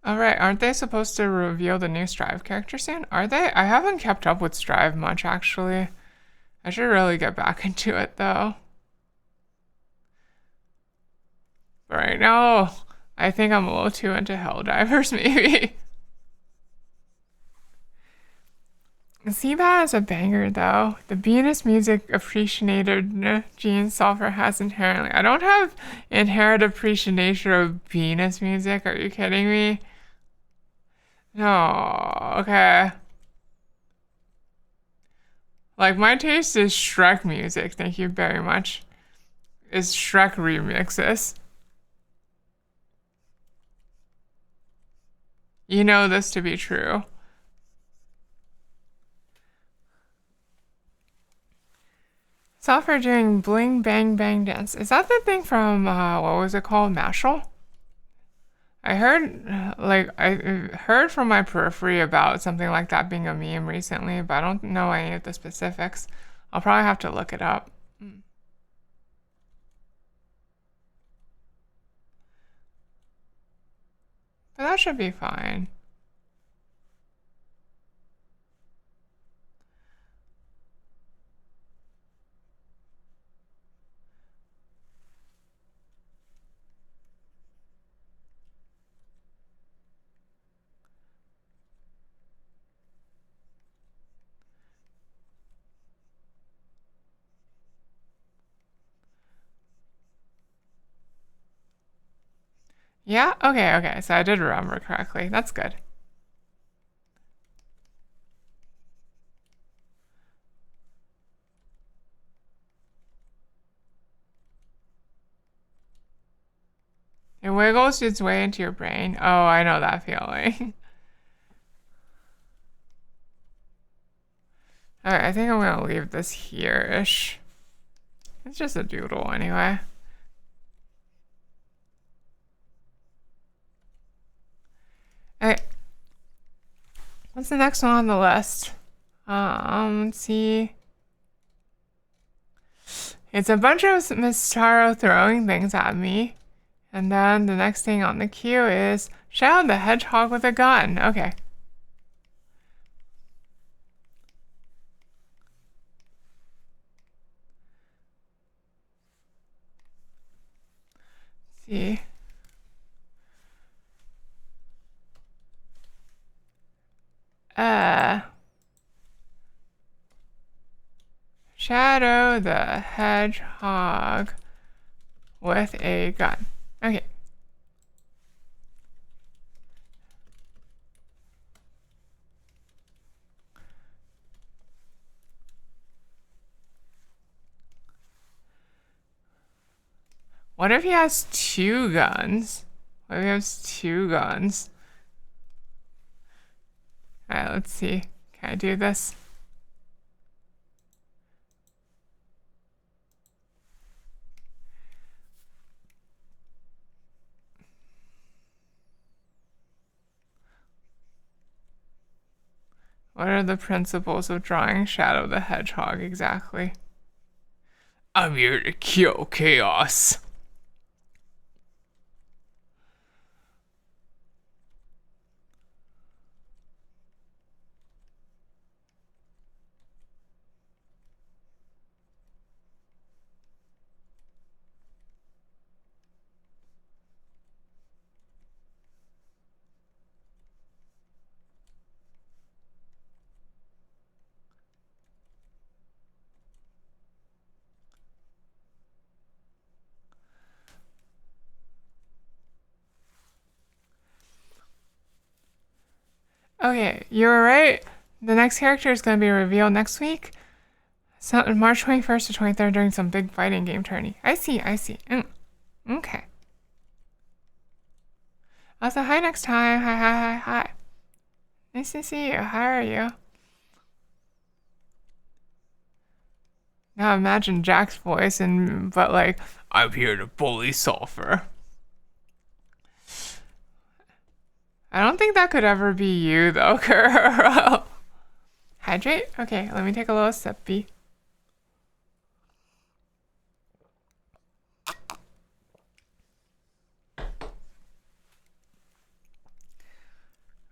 Alright, aren't they supposed to reveal the new Strive character soon? Are they? I haven't kept up with Strive much, actually. I should really get back into it though. But right now, I think I'm a little too into Helldivers maybe. See that as a banger though. The Venus music appreciated gene sulfur has inherently. I don't have inherent appreciation of Venus music. Are you kidding me? No. Okay. Like my taste is Shrek music. Thank you very much. Is Shrek remixes. You know this to be true. Sulfur doing bling bang bang dance. Is that the thing from what was it called? Mashal? I heard from my periphery about something like that being a meme recently, but I don't know any of the specifics. I'll probably have to look it up. But that should be fine. Yeah? Okay, okay. So I did remember correctly. That's good. It wiggles its way into your brain. Oh, I know that feeling. Alright, I think I'm gonna leave this here-ish. It's just a doodle anyway. Alright. What's the next one on the list? Let's see. It's a bunch of Miss Taro throwing things at me. And then the next thing on the queue is Shadow the Hedgehog with a gun. Okay. Let's see. Shadow the Hedgehog with a gun. Okay. What if he has two guns? What if he has two guns? Alright, let's see. Can I do this? What are the principles of drawing Shadow the Hedgehog exactly? I'm here to kill chaos. Okay, you were right. The next character is going to be revealed next week. So March 21st to 23rd during some big fighting game tourney. I see. Okay. Also, hi next time. Hi. Nice to see you. How are you? Now imagine Jack's voice but like, I'm here to bully Sulfur. I don't think that could ever be you though, girl. Hydrate? Okay, let me take a little sippy.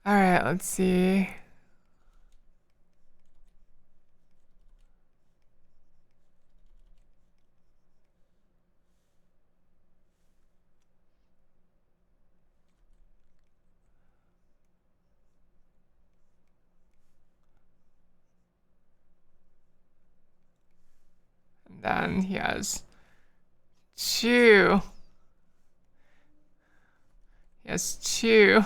Alright, let's see. Then he has two. He has two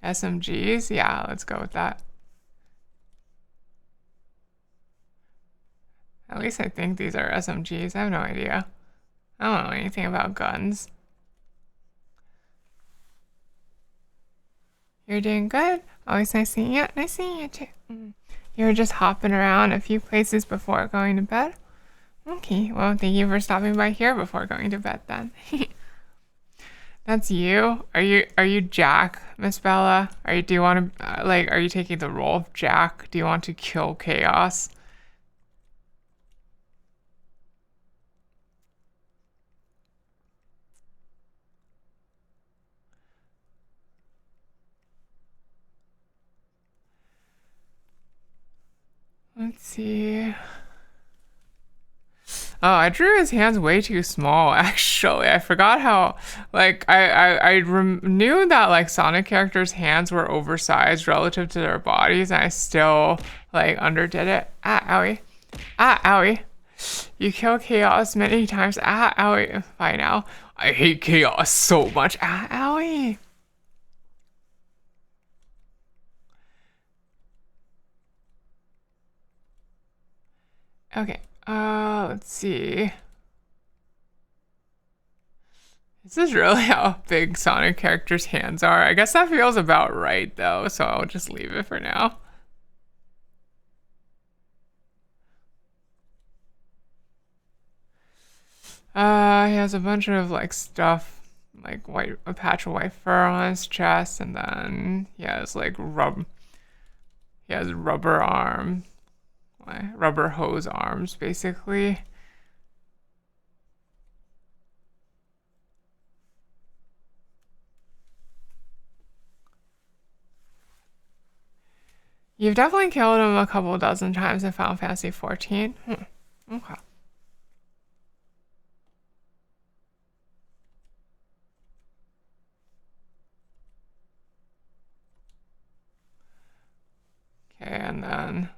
SMGs. Yeah, let's go with that. At least I think these are SMGs. I have no idea. I don't know anything about guns. You're doing good. Always nice seeing you. Nice seeing you too. You were just hopping around a few places before going to bed? Okay, well, thank you for stopping by here before going to bed then. That's you? Are you Jack, Miss Bella? Do you want to, are you taking the role of Jack? Do you want to kill chaos? Let's see. Oh, I drew his hands way too small, actually. I forgot how, knew that, Sonic characters' hands were oversized relative to their bodies, and I still, underdid it. Ah, owie. Ah, owie. You kill chaos many times. Ah, owie. Bye now. I hate chaos so much. Ah, owie. Okay. Let's see. This is really how big Sonic characters' hands are. I guess that feels about right, though, so I'll just leave it for now. He has a bunch of, stuff, a patch of white fur on his chest, and then he has, he has rubber arm, rubber hose arms, basically. You've definitely killed him a couple dozen times in Final Fantasy XIV. Okay. Okay, and then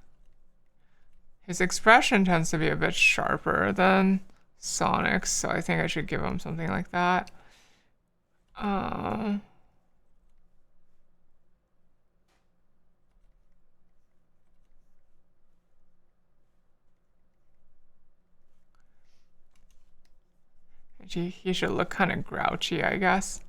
his expression tends to be a bit sharper than Sonic's, so I think I should give him something like that. He should look kind of grouchy, I guess.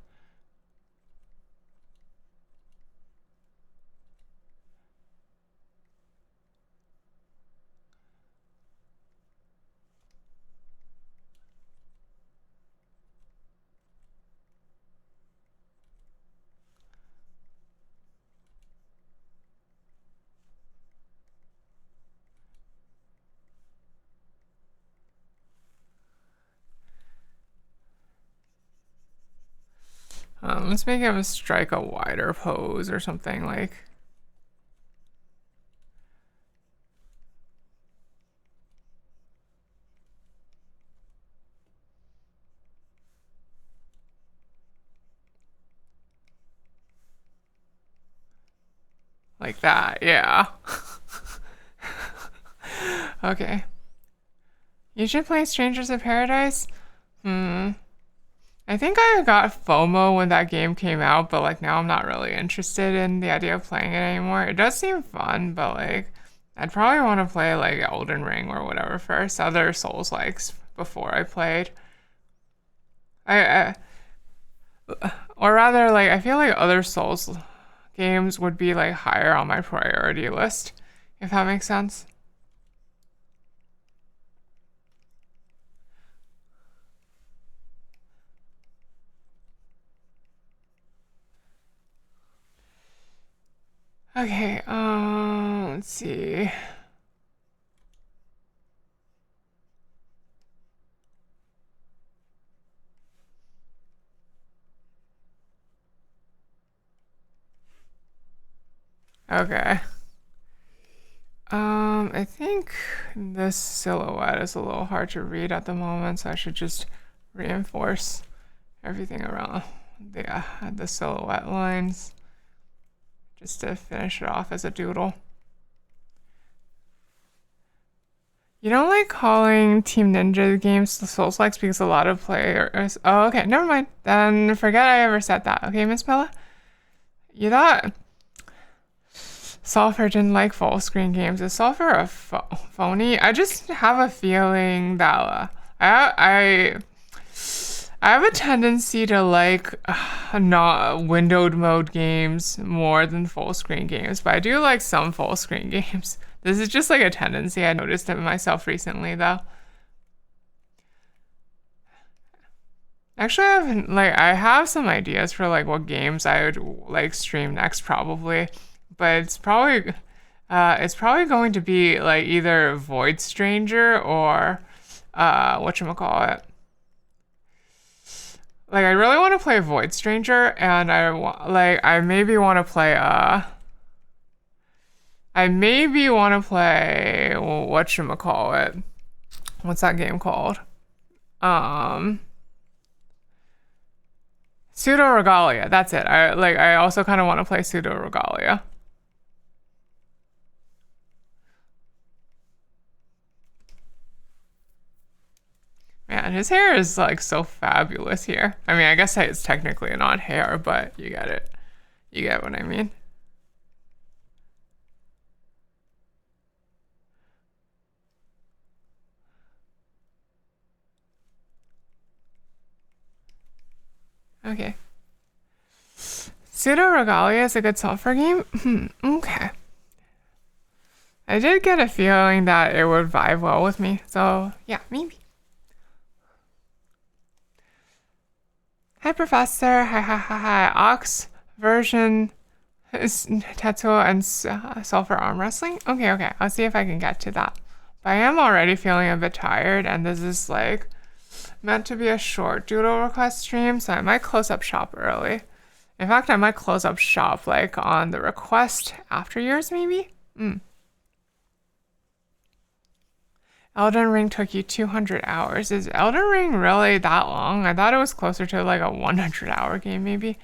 Let's make him strike a wider pose or something like that, yeah. Okay. You should play Strangers in Paradise? I think I got FOMO when that game came out, but now I'm not really interested in the idea of playing it anymore. It does seem fun, but I'd probably want to play Elden Ring or whatever first, other Souls likes before I played. Or rather I feel like other Souls games would be higher on my priority list, if that makes sense. Okay, let's see. Okay. I think this silhouette is a little hard to read at the moment, so I should just reinforce everything around the silhouette lines. just to finish it off as a doodle. You don't like calling Team Ninja games the Souls-likes because a lot of players... Oh, okay, never mind. Then forget I ever said that. Okay, Miss Bella? You thought Sulfur didn't like full-screen games. Is Sulfur a phony? I just have a feeling that I have a tendency to like not windowed mode games more than full-screen games, but I do like some full-screen games. This is just like a tendency I noticed in myself recently, though. Actually, I have some ideas for like what games I would like stream next, probably, but it's probably going to be like either Void Stranger or whatchamacallit. Like I really want to play Void Stranger, and I maybe want to play whatchamacallit. What's that game called? Pseudo Regalia. That's it. I also kind of want to play Pseudo Regalia. Man, his hair is like so fabulous here. I mean, I guess it's technically not hair, but you get it. You get what I mean. Okay. Pseudo Regalia is a good Sulfur game? Okay. I did get a feeling that it would vibe well with me, so yeah, maybe. Hi, Professor. Hi. Ox version Tetsuo and Sulfur arm wrestling? Okay. I'll see if I can get to that. But I am already feeling a bit tired, and this is like meant to be a short doodle request stream, so I might close up shop early. In fact, I might close up shop like on the request after yours, maybe? Elden Ring took you 200 hours. Is Elden Ring really that long? I thought it was closer to like a 100-hour game, maybe.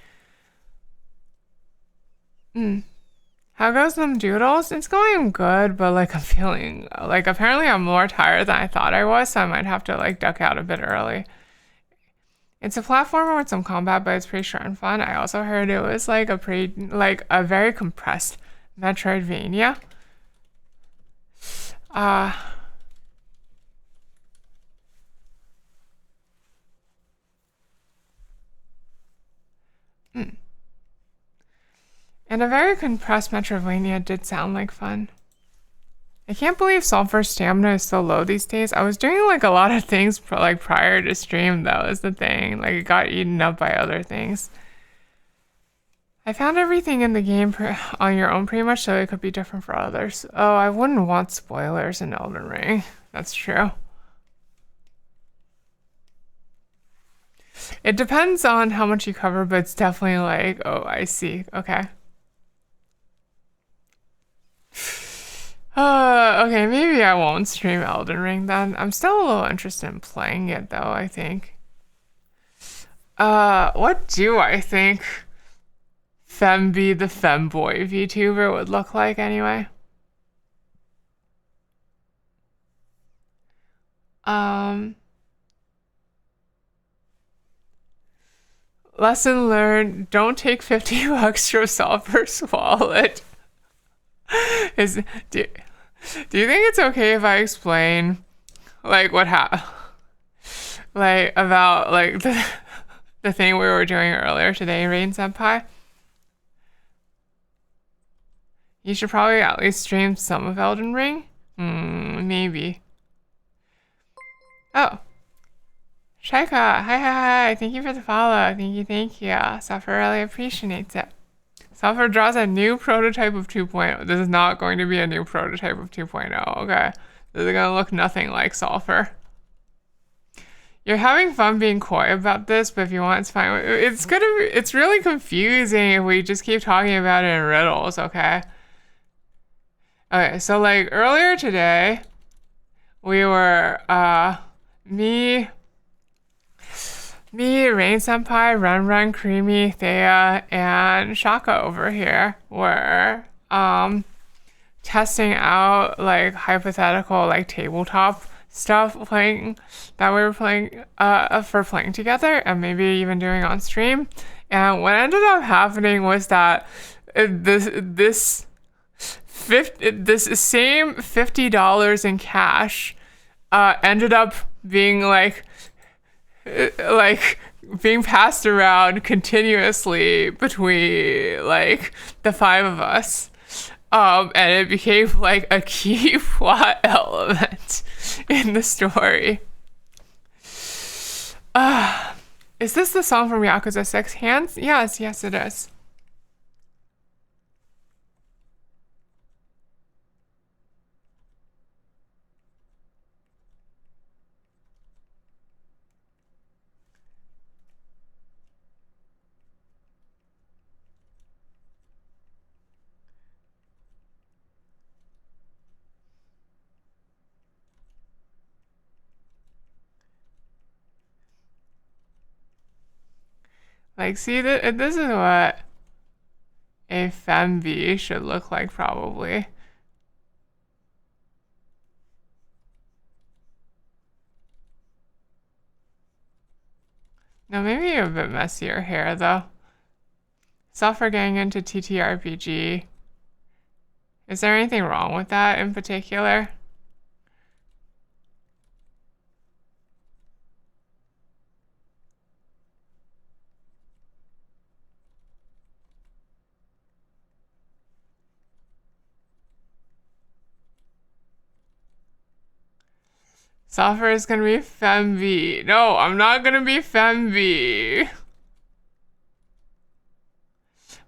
How goes them doodles? It's going good, but like I'm feeling like apparently I'm more tired than I thought I was, so I might have to like duck out a bit early. It's a platformer with some combat, but it's pretty short and fun. I also heard it was like a very compressed Metroidvania. And a very compressed Metroidvania did sound like fun. I can't believe Sulfur's stamina is so low these days. I was doing like a lot of things like prior to stream though, is the thing. Like it got eaten up by other things. I found everything in the game on your own pretty much, so it could be different for others. Oh, I wouldn't want spoilers in Elden Ring. That's true. It depends on how much you cover, but it's definitely like, oh, I see. Okay. Okay, maybe I won't stream Elden Ring then. I'm still a little interested in playing it though, I think. What do I think Femby the Femboy VTuber would look like anyway? Lesson learned, don't take 50 bucks from Sulfur's wallet. Do you think it's okay if I explain like what like about like the thing we were doing earlier today, Rain Senpai? You should probably at least stream some of Elden Ring. Maybe. Oh. Shaika, hi. Thank you for the follow. Thank you. Sulfur really appreciates it. Sulfur draws a new prototype of 2.0. This is not going to be a new prototype of 2.0, okay? This is gonna look nothing like Sulfur. You're having fun being coy about this, but if you want, it's fine. It's really confusing if we just keep talking about it in riddles, okay? Okay, so like earlier today, we were, me, Me, Rain Senpai, Run Run, Creamy, Thea, and Shaka over here were testing out like hypothetical like tabletop stuff playing that we were playing for playing together and maybe even doing on stream. And what ended up happening was that this same $50 in cash ended up being like being passed around continuously between like the five of us. And it became like a key plot element in the story. Is this the song from Yakuza 6 Hands? Yes, yes it is. Like, see, this is what a femb should look like, probably. No, maybe a bit messier hair, though. Suffer getting into TTRPG. Is there anything wrong with that in particular? Suffer is gonna be femb. No, I'm not gonna be femb.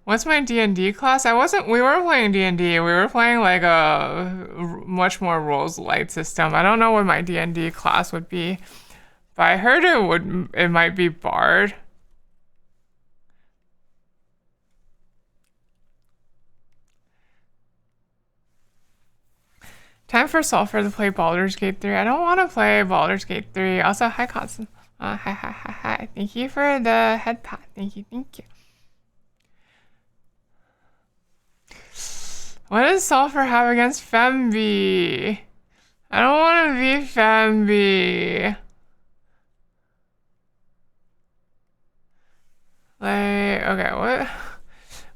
What's my D&D class? We were playing D&D. We were playing like a much more rules light system. I don't know what my D&D class would be, but I heard it might be Bard. Time for Sulfur to play Baldur's Gate 3. I don't want to play Baldur's Gate 3. Also, hi, Constant. Hi. Thank you for the head pat. Thank you. What does Sulfur have against femb? I don't want to be femb. Like, okay,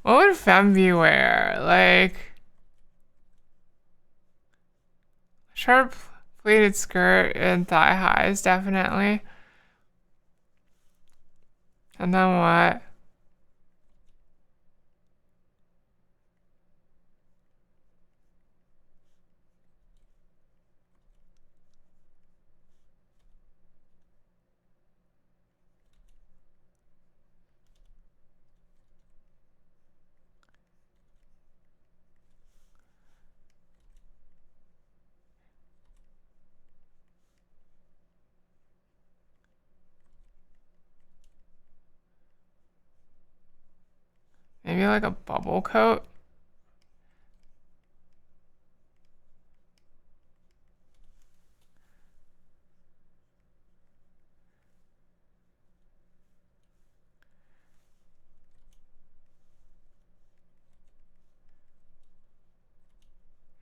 what would femb wear? Like, sharp pleated skirt and thigh highs, definitely. And then what? Maybe like a bubble coat?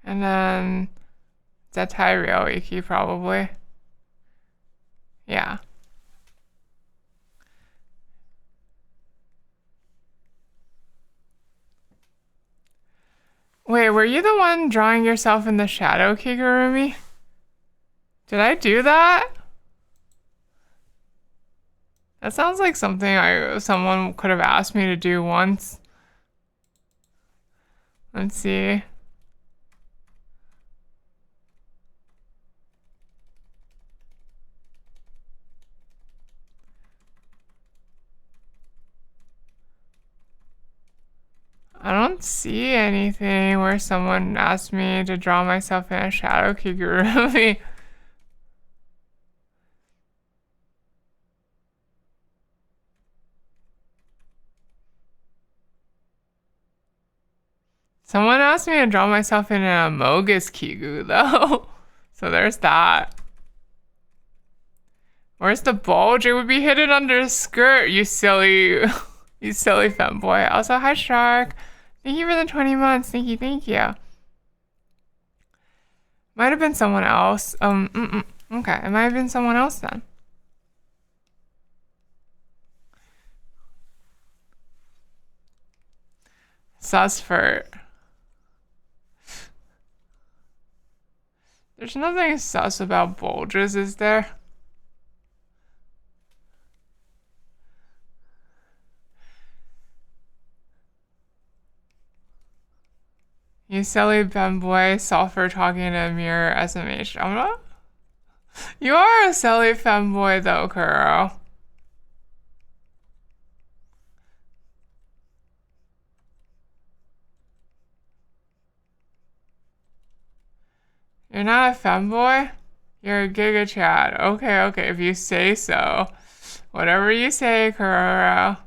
And then Zetai Ryoiki probably. Yeah. Wait, were you the one drawing yourself in the shadow, Kigurumi? Did I do that? That sounds like something someone could have asked me to do once. Let's see. I don't see anything where someone asked me to draw myself in a shadow, Kigurumi. Someone asked me to draw myself in a Amogus Kigu, though. So there's that. Where's the bulge? It would be hidden under a skirt, you silly, you silly femboy. Also, hi Shark. Thank you for the 20 months. Thank you, thank you. Might have been someone else. Okay, it might have been someone else then. Susfert. There's nothing sus about bulges, is there? You silly femboy, sulfur talking in a mirror, SMH. I'm not. You are a silly femboy though, Kuro. You're not a femboy? You're a giga chat. Okay, okay, if you say so. Whatever you say, Kuro.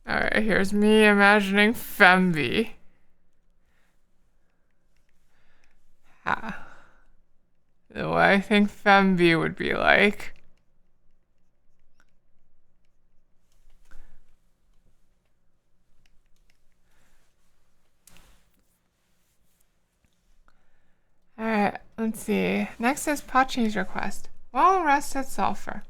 Alright, here's me imagining Femby. The way I think Femby would be like. Alright, let's see. Next is Pachi's request. Well rested sulfur.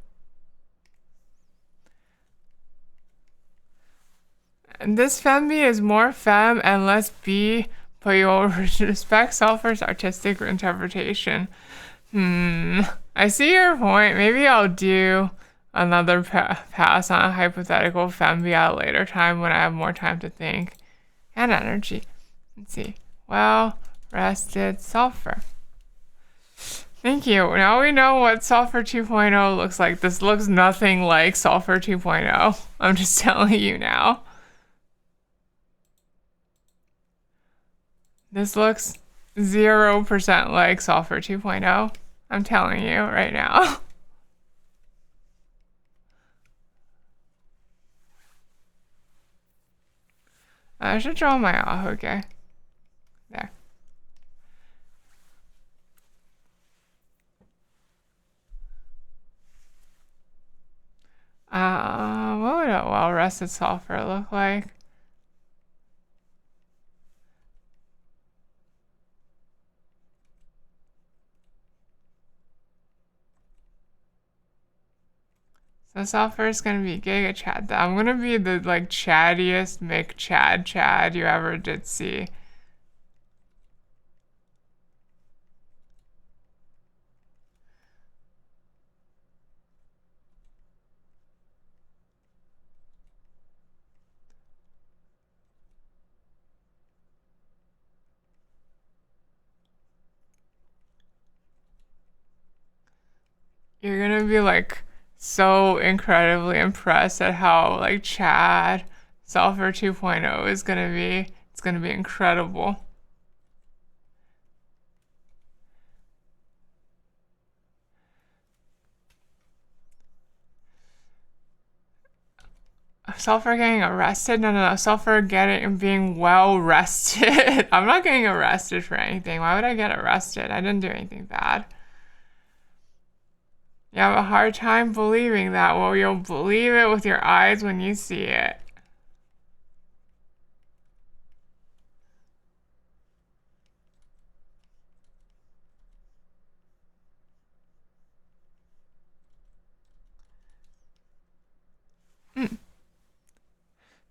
And this Femby is more femme and less B, but you'll respect sulfur's artistic interpretation. I see your point. Maybe I'll do another pass on a hypothetical Femby at a later time when I have more time to think and energy. Let's see. Well rested sulfur. Thank you. Now we know what Sulfur 2.0 looks like. This looks nothing like Sulfur 2.0. I'm just telling you now. This looks 0% like Sulfur 2.0. I'm telling you right now. I should draw my ahoge. There. What would a well-rested sulfur look like? So sulfur is gonna be Giga Chad. I'm gonna be the like chattiest Chad you ever did see. You're gonna be like so incredibly impressed at how like Chad Sulfur 2.0 is gonna be. It's gonna be incredible. Sulfur getting arrested? No. Sulfur being well rested. I'm not getting arrested for anything. Why would I get arrested? I didn't do anything bad. You have a hard time believing that. Well, you'll believe it with your eyes when you see it.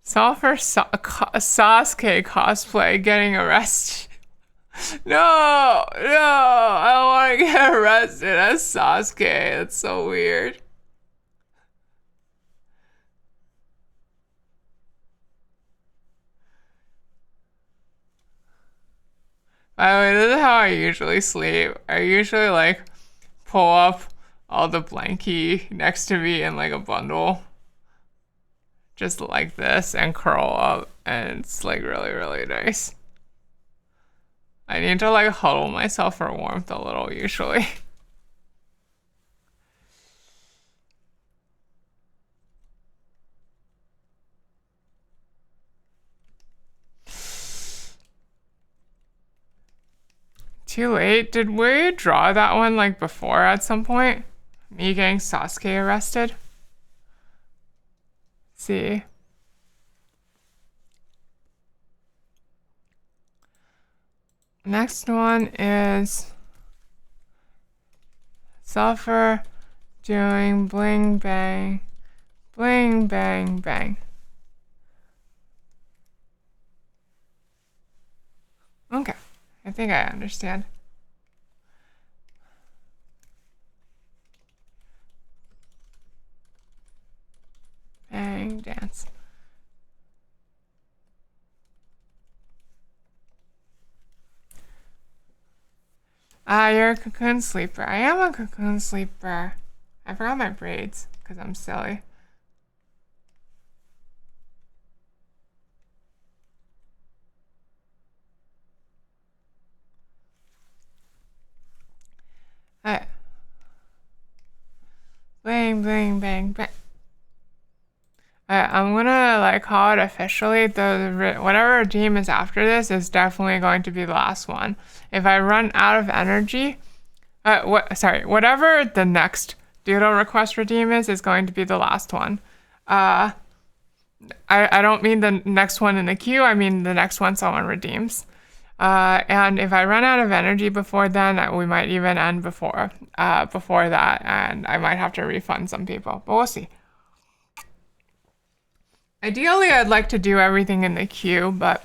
Sulfur Sasuke cosplay getting arrested. No, I don't want to get arrested as Sasuke. That's so weird. By the way, this is how I usually sleep. I usually like pull up all the blankie next to me in like a bundle. just like this and curl up, and it's like really, really nice. I need to like huddle myself for warmth a little usually. Too late. Did we draw that one like before at some point? Me getting Sasuke arrested? Let's see. Next one is Sulfur doing bling bang, bling bang bang. Okay, I think I understand. Bang dance. Ah, you're a cocoon sleeper. I am a cocoon sleeper. I forgot my braids because I'm silly. Alright. Bang, bang, bang, bang. Alright, I'm gonna like call it officially. Whatever team is after this is definitely going to be the last one. If I run out of energy, whatever the next doodle request redeem is going to be the last one. I don't mean the next one in the queue. I mean the next one someone redeems. And if I run out of energy before then, we might even end before that, and I might have to refund some people. But we'll see. Ideally, I'd like to do everything in the queue, but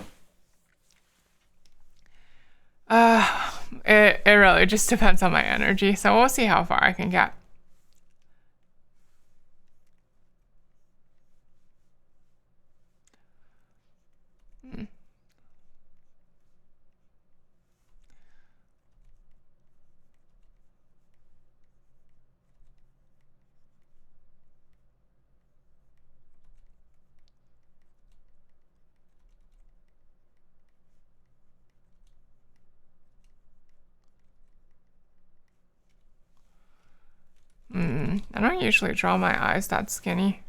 it really just depends on my energy. So we'll see how far I can get. I don't usually draw my eyes that skinny.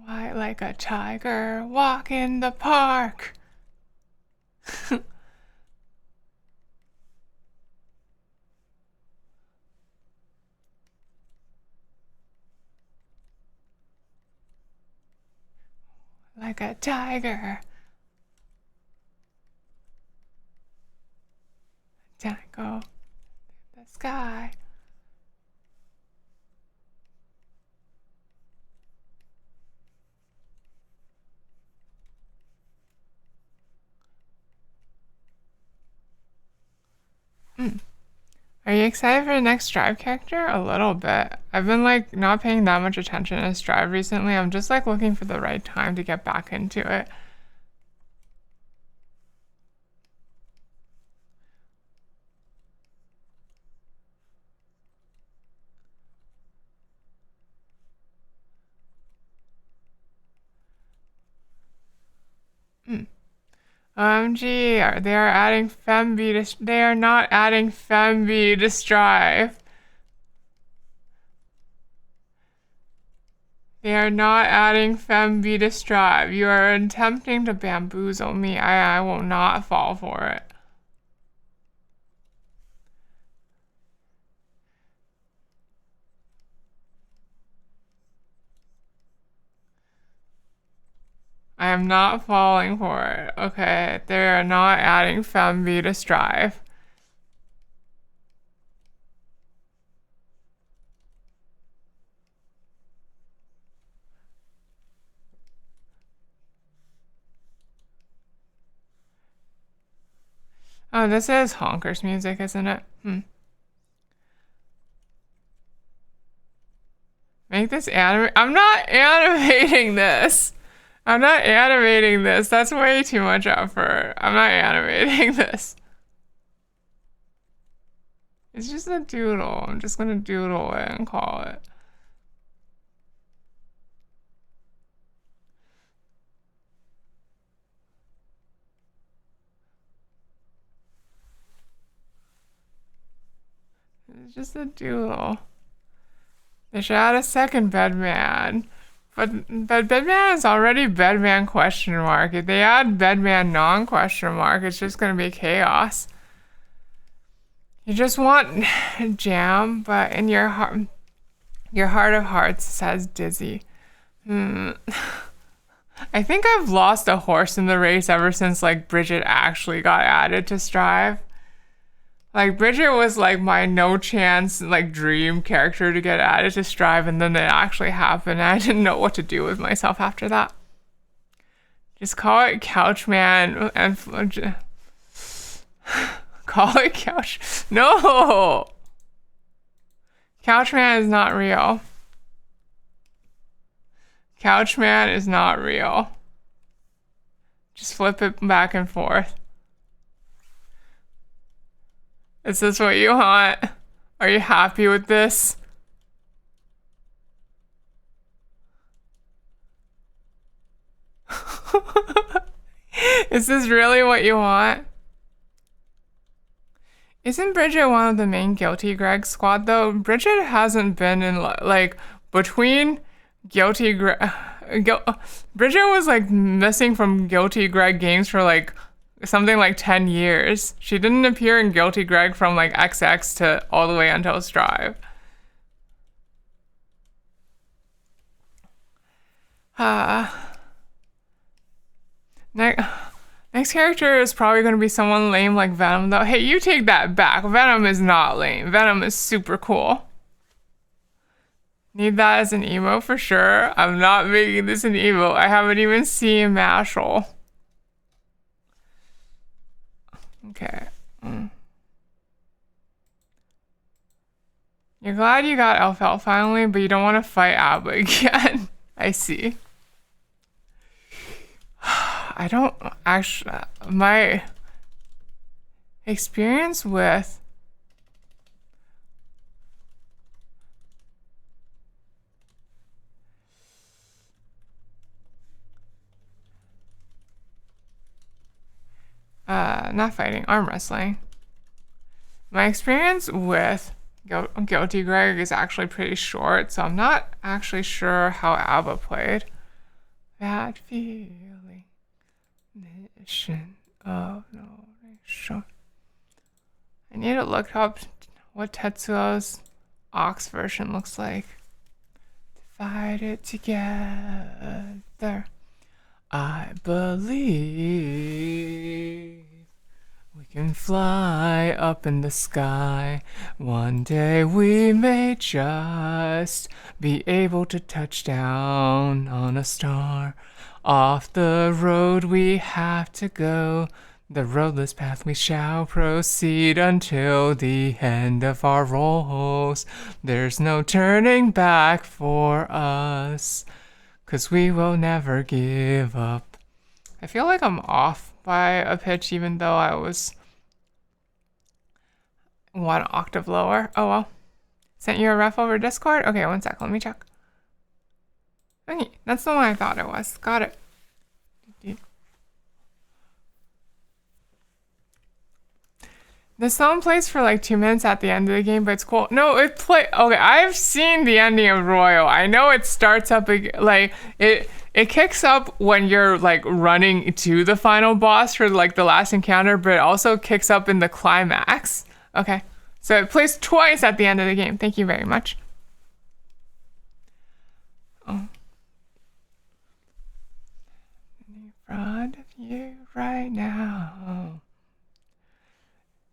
Why, like a tiger, walk in the park. Like a tiger. Tango. The sky. Are you excited for the next Strive character? A little bit. I've been like not paying that much attention to Strive recently. I'm just like looking for the right time to get back into it. OMG, they are adding Femby to, they are not adding Femby to Strive. They are not adding Femby to Strive. You are attempting to bamboozle me. I will not fall for it. I am not falling for it. Okay, they are not adding Femby to Strive. Oh, this is Honker's music, isn't it? Make this anime. I'm not animating this. I'm not animating this. That's way too much effort. I'm not animating this. It's just a doodle. I'm just gonna doodle it and call it. It's just a doodle. They should add a second bedman. But bedman is already bedman question mark. If they add bedman non question mark, it's just gonna be chaos. You just want jam, but in your heart of hearts says dizzy. I think I've lost a horse in the race ever since like Bridget actually got added to Strive. Like Bridget was like my no chance like dream character to get added to Strive, and then it actually happened. And I didn't know what to do with myself after that. Just call it Couchman and call it Couch. No, Couchman is not real. Couchman is not real. Just flip it back and forth. Is this what you want? Are you happy with this? Is this really what you want? Isn't Bridget one of the main Guilty Greg squad though? Bridget hasn't been in like between Guilty Greg. Bridget was like missing from Guilty Greg games for like something like 10 years. She didn't appear in Guilty Greg from like XX to all the way until Strive. Next character is probably going to be someone lame like Venom though. Hey, you take that back. Venom is not lame. Venom is super cool. Need that as an emo for sure. I'm not making this an emo. I haven't even seen Mashal. Okay. You're glad you got Elfelt finally, but you don't want to fight Abba again. I see. I don't actually. My experience with not fighting, arm wrestling. My experience with Guilty Greg is actually pretty short, so I'm not actually sure how Abba played. That feeling, mission of no nation. I need to look up what Tetsuo's Ox version looks like. Divide it together. I believe we can fly up in the sky. One day we may just be able to touch down on a star. Off the road we have to go. The roadless path we shall proceed until the end of our roles. There's no turning back for us, 'cause we will never give up. I feel like I'm off by a pitch even though I was 1 octave lower. Oh well. Sent you a ref over Discord? Okay, 1 sec, let me check. Okay, that's the one I thought it was. Got it. The song plays for like 2 minutes at the end of the game, but it's cool. No, it play. Okay, I've seen the ending of Royal. I know it starts up like it kicks up when you're like running to the final boss for like the last encounter, but it also kicks up in the climax. Okay, so it plays twice at the end of the game. Thank you very much. Oh. In front of you right now.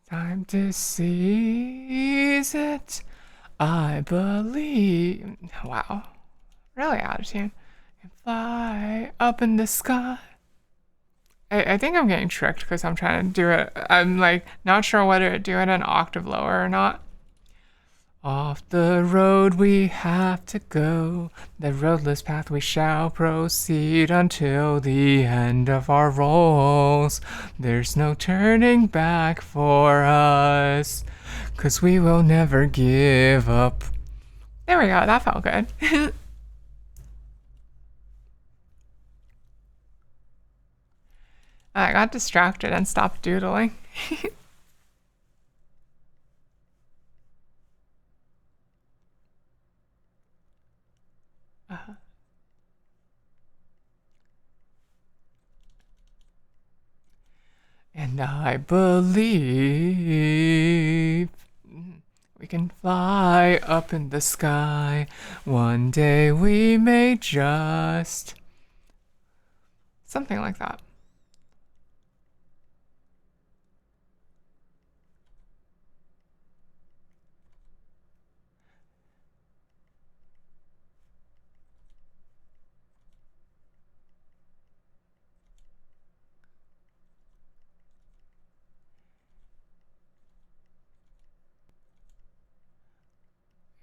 Time to seize it. I believe. Wow. Really out of tune. And fly up in the sky. I think I'm getting tricked because I'm trying to do it. I'm like not sure whether to do it an octave lower or not. Off the road we have to go, the roadless path we shall proceed until the end of our rolls. There's no turning back for us, 'cause we will never give up. There we go, that felt good. I got distracted and stopped doodling. uh, and I believe we can fly up in the sky. One day we may just. Something like that.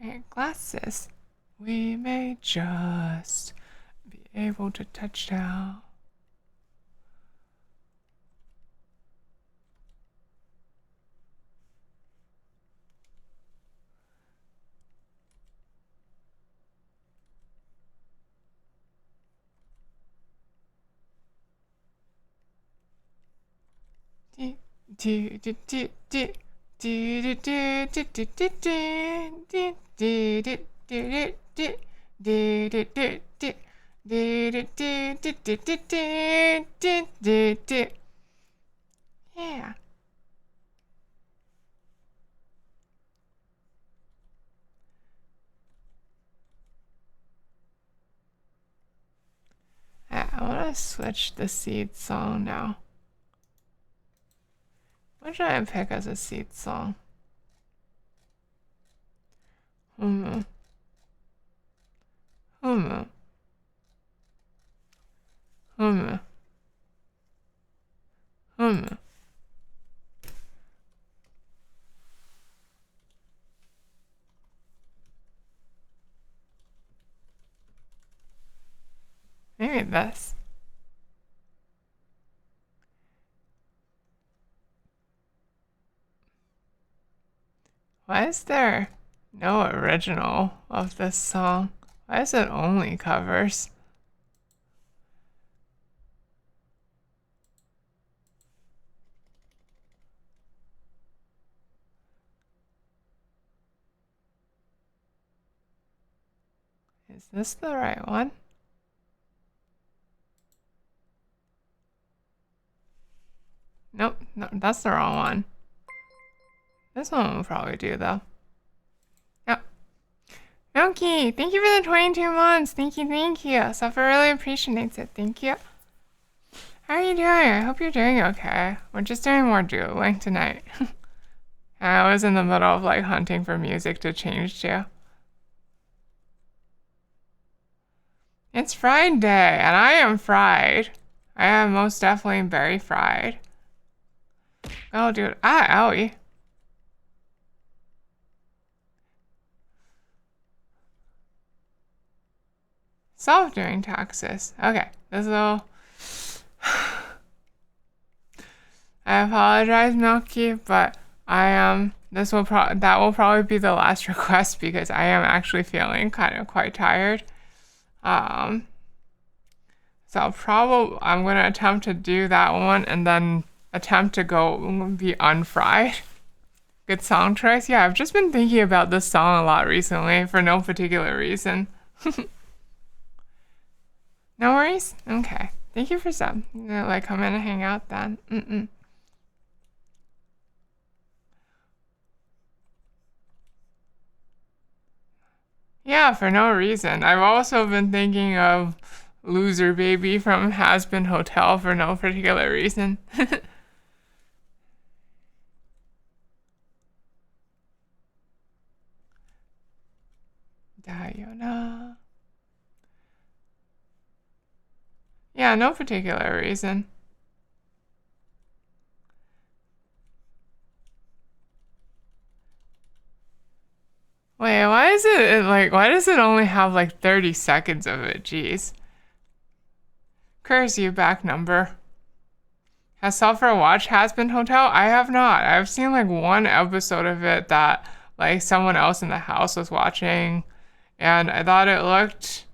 And glasses. We may just be able to touch down. Yeah. I want to switch the seed song now. What should I pick as a seed song? Hmm. Hmm. Hmm. Hmm. Maybe this. Why is there no original of this song? Why is it only covers? Is this the right one? Nope, no, that's the wrong one. This one will probably do though. Yep. Milky, thank you for the 22 months. Thank you, thank you. Suffer really appreciates it. Thank you. How are you doing? I hope you're doing okay. We're just doing more doodling tonight. I was in the middle of like hunting for music to change to. It's Friday, and I am fried. I am most definitely very fried. Oh, dude. Ah, owie. Self doing taxes. Okay, this will. I apologize, Milky, but I am. That will probably be the last request because I am actually feeling kind of quite tired. Um, so I'm gonna attempt to do that one and then attempt to go be unfried. Good song choice. Yeah, I've just been thinking about this song a lot recently for no particular reason. No worries. Okay. Thank you for sub. Like come in and hang out then. Yeah, for no reason. I've also been thinking of Loser Baby from Has Been Hotel for no particular reason. Diana. Yeah, no particular reason. Wait, why is it like, why does it only have like 30 seconds of it? Jeez. Curse you, back number. Has Sulfur watched Hazbin Hotel? I have not. I've seen like one episode of it that like someone else in the house was watching, and I thought it looked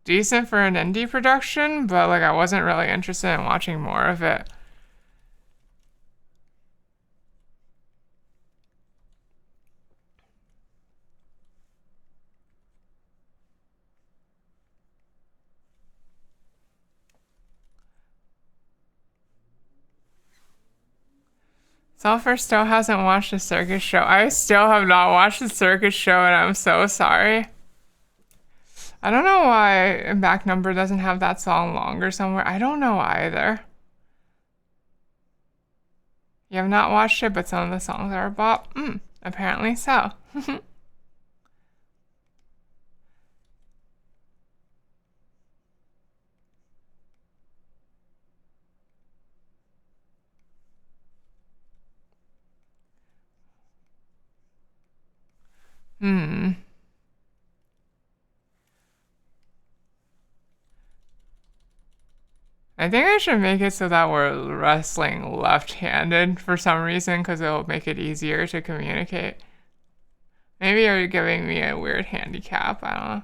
decent for an indie production, but like I wasn't really interested in watching more of it. Sulfur still hasn't watched the circus show. I still have not watched the circus show, and I'm so sorry. I don't know why Back Number doesn't have that song longer somewhere. I don't know either. You have not watched it, but some of the songs are a bop. Apparently so. Hmm. I think I should make it so that we're wrestling left-handed for some reason, because it'll make it easier to communicate. Maybe you're giving me a weird handicap. I don't know.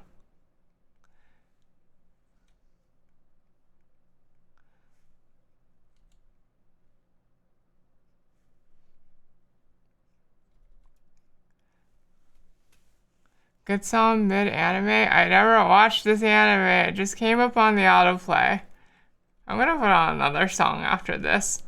Good song mid-anime? I never watched this anime. It just came up on the autoplay. I'm gonna put on another song after this.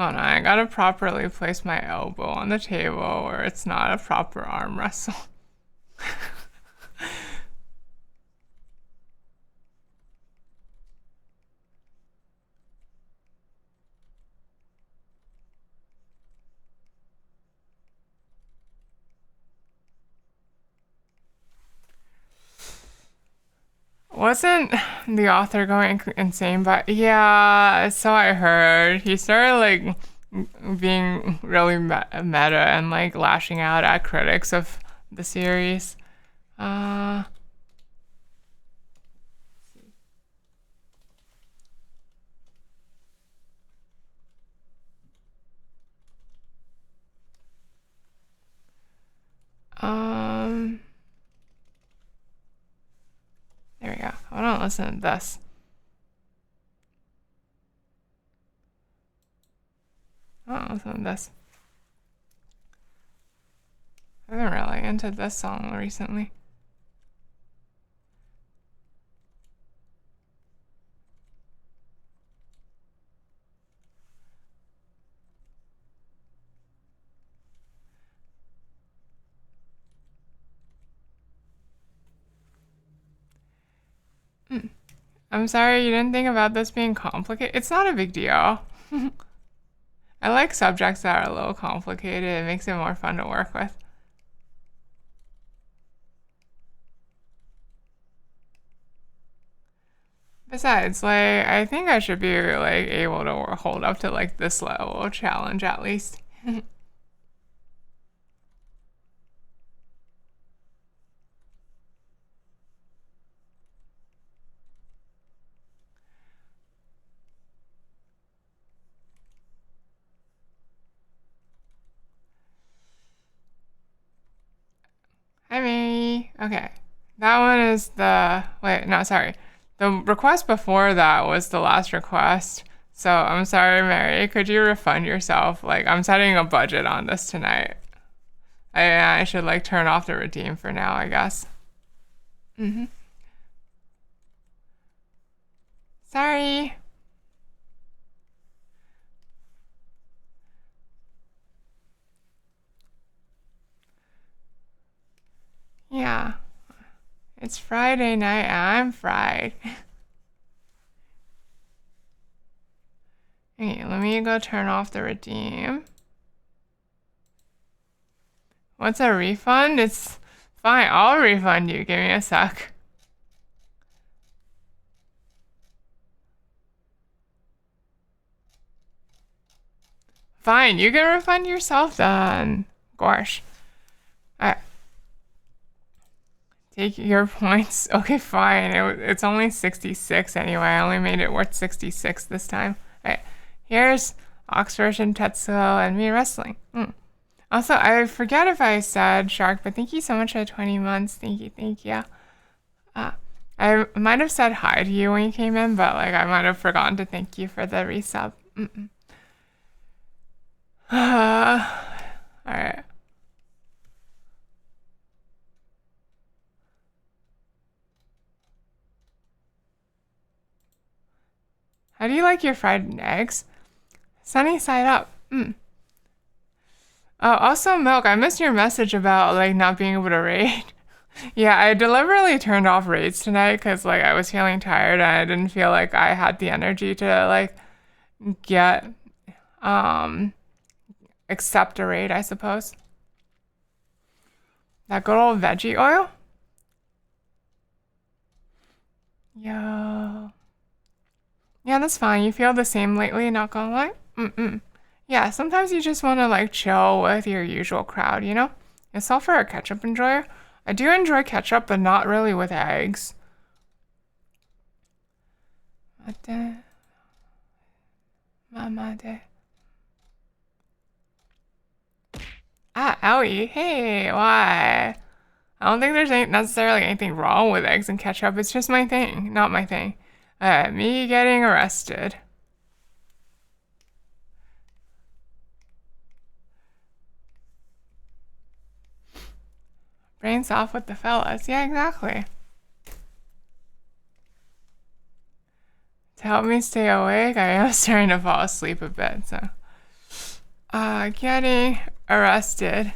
Oh no, I gotta properly place my elbow on the table or it's not a proper arm wrestle. Wasn't the author going insane? But yeah, so I heard. He started like being really meta and like lashing out at critics of the series. Uh, um, there we go. I don't listen to this. I don't listen to this. I've been really into this song recently. I'm sorry you didn't think about this being complicated. It's not a big deal. I like subjects that are a little complicated. It makes it more fun to work with. Besides, like, I think I should be like able to hold up to like this level of challenge at least. Okay. That one is the, wait, no, sorry. The request before that was the last request. So I'm sorry, Mary. Could you refund yourself? Like, I'm setting a budget on this tonight. I should like turn off the redeem for now, I guess. Sorry. Yeah. It's Friday night and I'm fried. Okay, let me go turn off the redeem. What's a refund? It's fine. I'll refund you. Give me a sec. Fine, you can refund yourself then. Gosh. I take your points. Okay, fine. It's only 66 anyway. I only made it worth 66 this time. Alright, here's Oxford and Tetsuo and me wrestling. Also, I forget if I said Shark, but thank you so much for the 20 months. Thank you, thank you. I might have said hi to you when you came in, but like I might have forgotten to thank you for the resub. Alright. How do you like your fried eggs? Sunny side up. Oh, also Milk, I missed your message about like not being able to raid. Yeah, I deliberately turned off raids tonight because like I was feeling tired and I didn't feel like I had the energy to like get accept a raid, I suppose. That good old veggie oil? Yo. Yeah, that's fine. You feel the same lately, not gonna lie? Yeah, sometimes you just want to like chill with your usual crowd, you know? It's all for a ketchup enjoyer. I do enjoy ketchup, but not really with eggs. Mama de. Ah, owie. Hey, why? I don't think there's necessarily anything wrong with eggs and ketchup. It's just my thing, not my thing. Me getting arrested. Brains off with the fellas. Yeah, exactly. To help me stay awake, I am starting to fall asleep a bit, so. Getting arrested.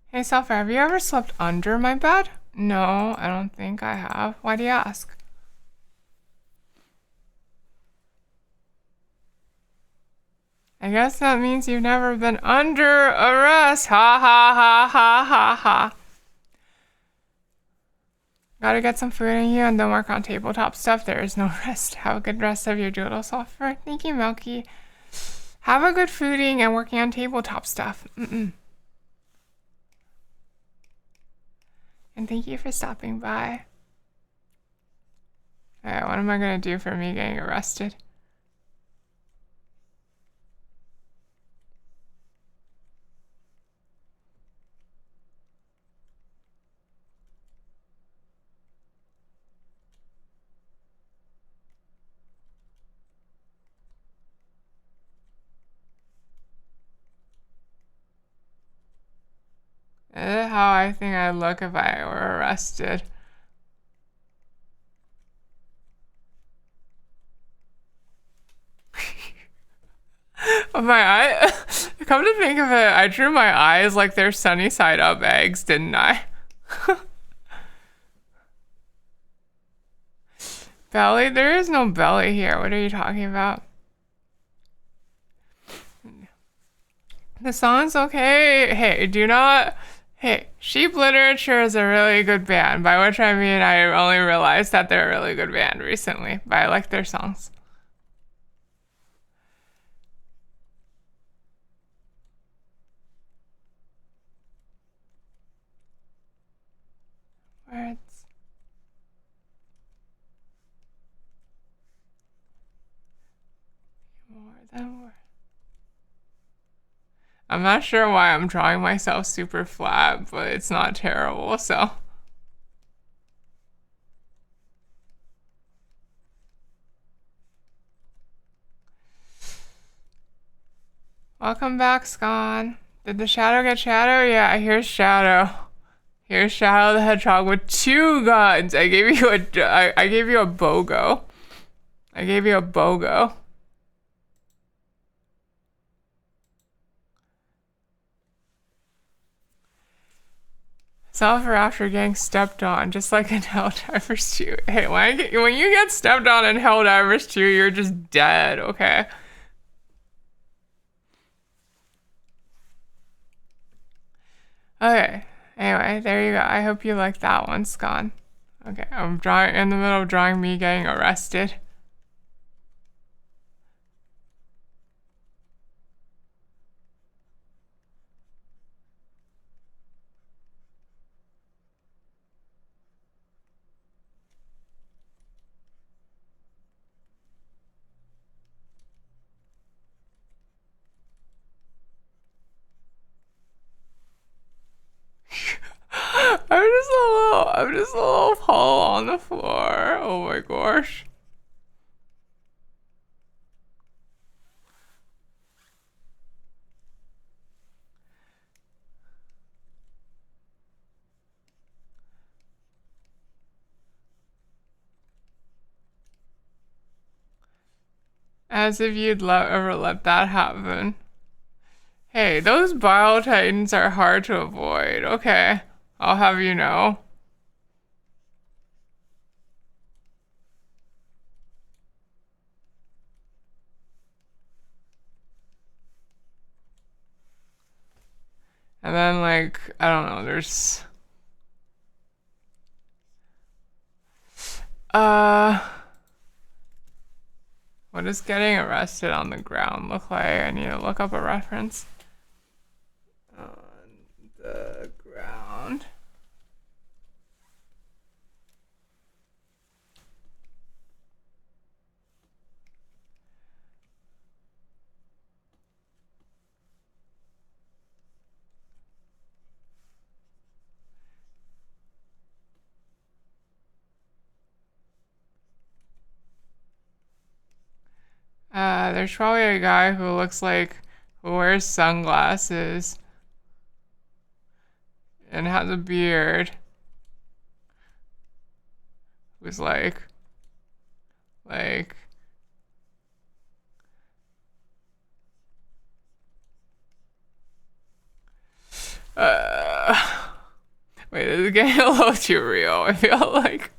Hey, Sulfur, have you ever slept under my bed? No, I don't think I have. Why do you ask? I guess that means you've never been under arrest. Ha ha ha ha ha ha. Gotta get some food in you and don't work on tabletop stuff. There is no rest. Have a good rest of your doodle, Sulfur. Thank you, Milky. Have a good fooding and working on tabletop stuff. And thank you for stopping by. Alright, what am I gonna do for me getting arrested? How I think I'd look if I were arrested. My eye. Come to think of it, I drew my eyes like they're sunny side up eggs, didn't I? Belly? There is no belly here. What are you talking about? The song's okay. Hey, do not. Hey, Sheep Literature is a really good band, by which I mean I only realized that they're a really good band recently, but I like their songs. backwards. More than more. I'm not sure why I'm drawing myself super flat, but it's not terrible, so. Welcome back, Scon. Did the shadow get Shadow? Yeah, here's Shadow. Here's Shadow the Hedgehog with 2 guns. I gave you I gave you a BOGO. I gave you a BOGO. Self after getting stepped on, just like in Helldivers 2. Hey, when you get stepped on in Helldivers 2, you're just dead, okay? Okay. Anyway, there you go. I hope you like that one, Scon. Okay, I'm drawing in the middle of drawing me getting arrested. I'm just a little puddle on the floor. Oh my gosh. As if you'd ever let that happen. Hey, those Bile Titans are hard to avoid. Okay, I'll have you know. And then, like, I don't know, there's... What does getting arrested on the ground look like? I need to look up a reference. On the ground. There's probably a guy who looks like, who wears sunglasses and has a beard, who's like, wait, this is getting a little too real. I feel like,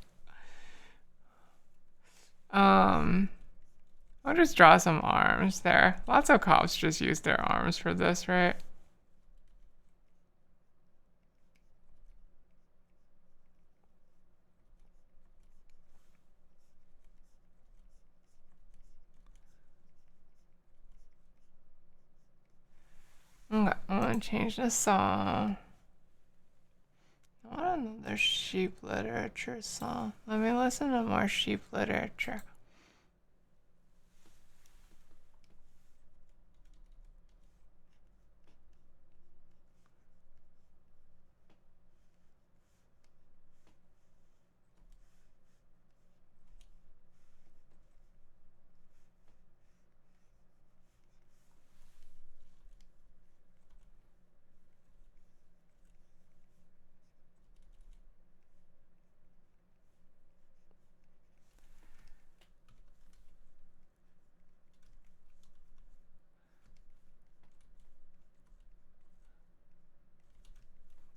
I'll just draw some arms there. Lots of cops just use their arms for this, right? Okay, I'm gonna change the song. I want another sheep literature song. Let me listen to more sheep literature.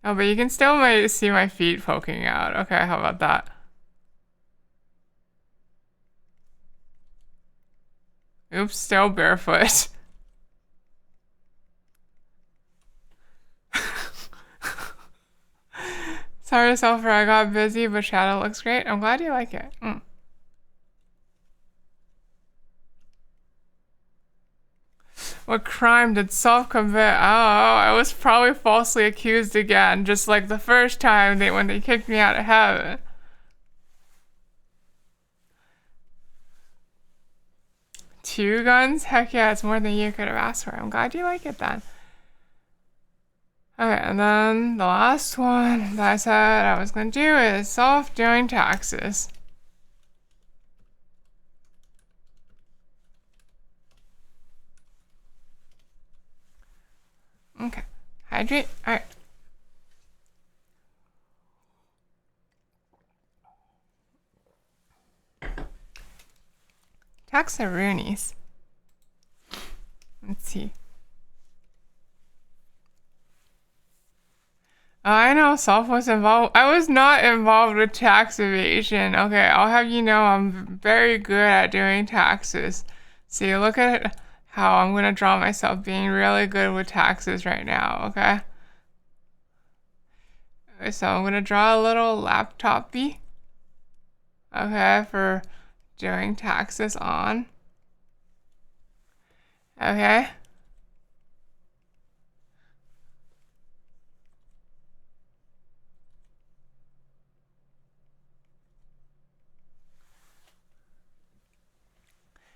Oh, but you can still see my feet poking out. Okay, how about that? Oops, still barefoot. Sorry, Sulfur, I got busy, but Shadow looks great. I'm glad you like it. What crime did Self commit? Oh, I was probably falsely accused again, just like the first time when they kicked me out of heaven. Two guns? Heck yeah, it's more than you could have asked for. I'm glad you like it then. Okay, and then the last one that I said I was going to do is Self doing taxes. Okay, hydrate. All right. Taxaroonies. Let's see. I know Self was involved. I was not involved with tax evasion. Okay, I'll have you know I'm very good at doing taxes. See, look at how I'm gonna draw myself being really good with taxes right now, okay? So I'm gonna draw a little laptop-y, okay, for doing taxes on. Okay.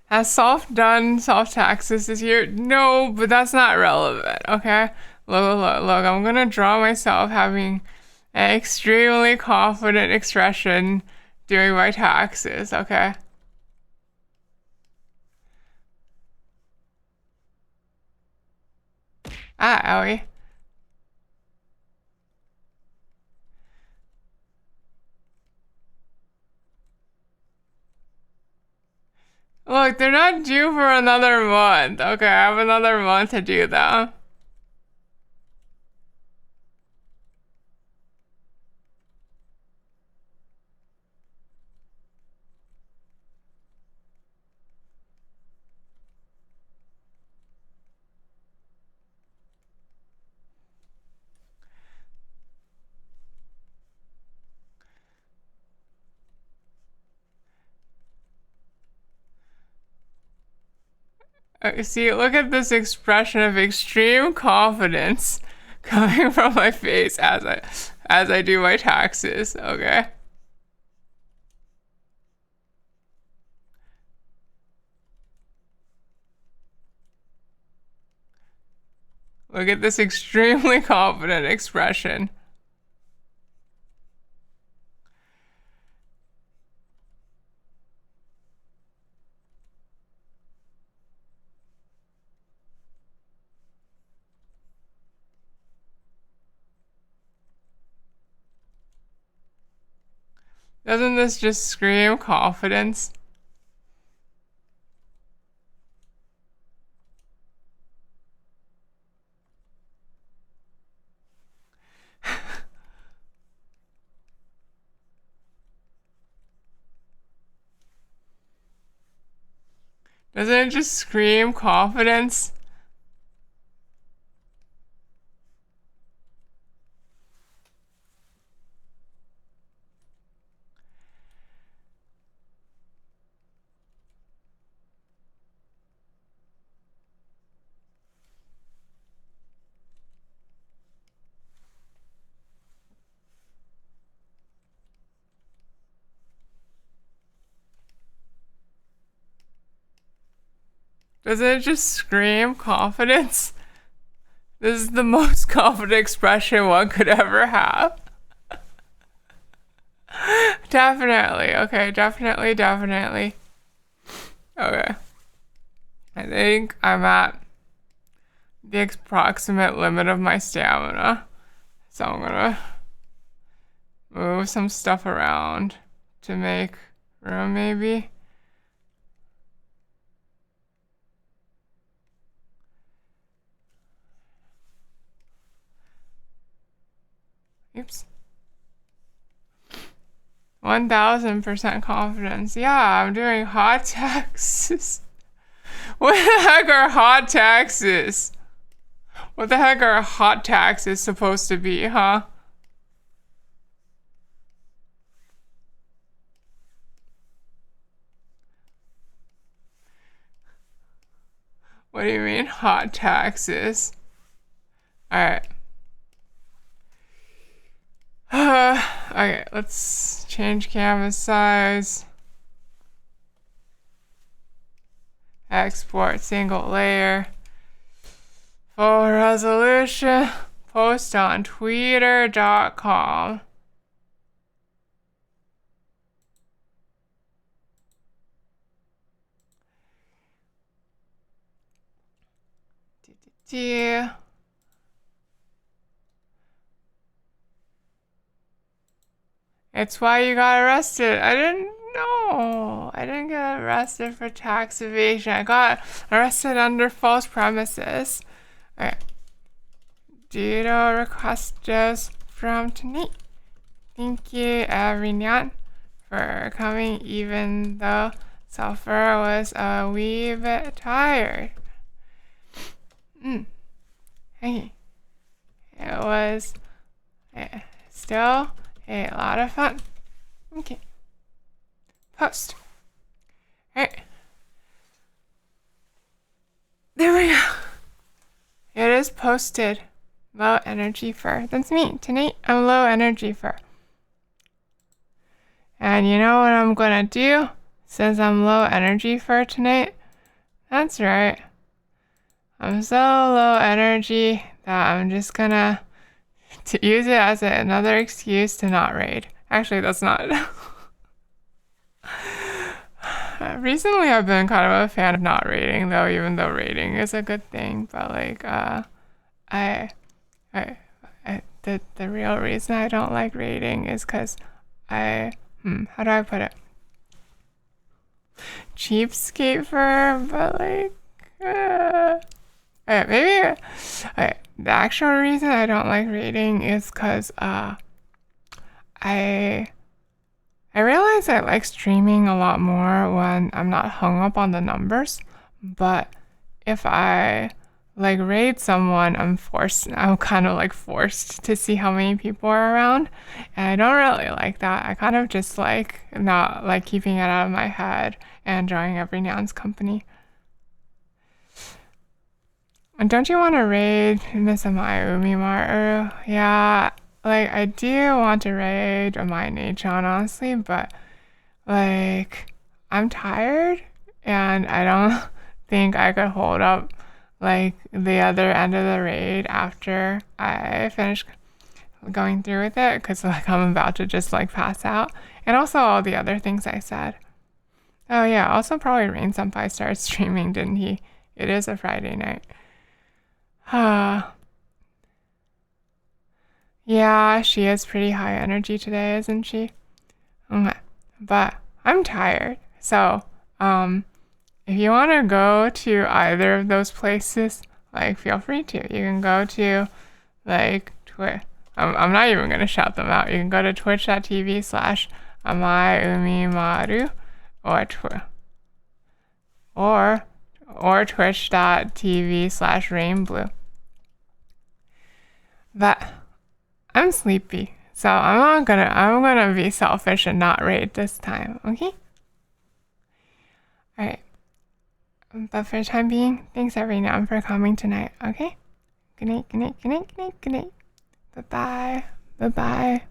Has Self done Self taxes this year? No, but that's not relevant, okay? Look, I'm gonna draw myself having an extremely confident expression doing my taxes, okay? Ah, owie. Look, they're not due for another month. Okay, I have another month to do them. See, look at this expression of extreme confidence coming from my face as I do my taxes, okay? Look at this extremely confident expression. Doesn't this just scream confidence? Doesn't it just scream confidence? Doesn't it just scream confidence? This is the most confident expression one could ever have. Definitely. Okay, definitely. Okay. I think I'm at the approximate limit of my stamina. So I'm gonna move some stuff around to make room, maybe. Oops. 1000% confidence. Yeah, I'm doing hot taxes. What the heck are hot taxes? What the heck are hot taxes supposed to be, huh? What do you mean hot taxes? Alright. Okay, let's change canvas size. Export single layer. Full resolution. Post on twitter.com. It's why you got arrested. I didn't know. I didn't get arrested for tax evasion. I got arrested under false premises. Okay. Doodle requestoestoestoes from tonight. Thank you, everyone, for coming, even though Sulfur was a wee bit tired. Hey, it was still a lot of fun. Okay. Post. Alright. There we go. It is posted. Low energy fur. That's me. Tonight, I'm low energy fur. And you know what I'm gonna do since I'm low energy fur tonight? That's right. I'm so low energy that I'm just gonna use it as another excuse to not raid. Actually, that's not. Recently, I've been kind of a fan of not raiding, though, even though raiding is a good thing. But like, the real reason I don't like raiding is because how do I put it? Cheapskate fur, but like, maybe. The actual reason I don't like raiding is because I realize I like streaming a lot more when I'm not hung up on the numbers. But if I like raid someone, I'm kind of like forced to see how many people are around. And I don't really like that. I kind of just like not like keeping it out of my head and enjoying every now's company. And don't you want to raid Miss Amaya Umimaru? Yeah, like I do want to raid my Nachon, honestly, but like I'm tired and I don't think I could hold up like the other end of the raid after I finish going through with it, because like I'm about to just like pass out. And also all the other things I said. Oh yeah, also probably Rain Senpai started streaming, didn't he? It is a Friday night. Yeah, she is pretty high energy today, isn't she? Okay. But I'm tired. So, if you want to go to either of those places, like feel free to. You can go to like Twitch. I'm not even going to shout them out. You can go to twitch.tv/amaiumimaru or twitch.tv/rainblue. But I'm sleepy, so I'm gonna be selfish and not raid this time, okay? Alright. But for the time being, thanks everyone for coming tonight, okay? Good night, good night, good night, good night, good night. Bye-bye. Bye-bye.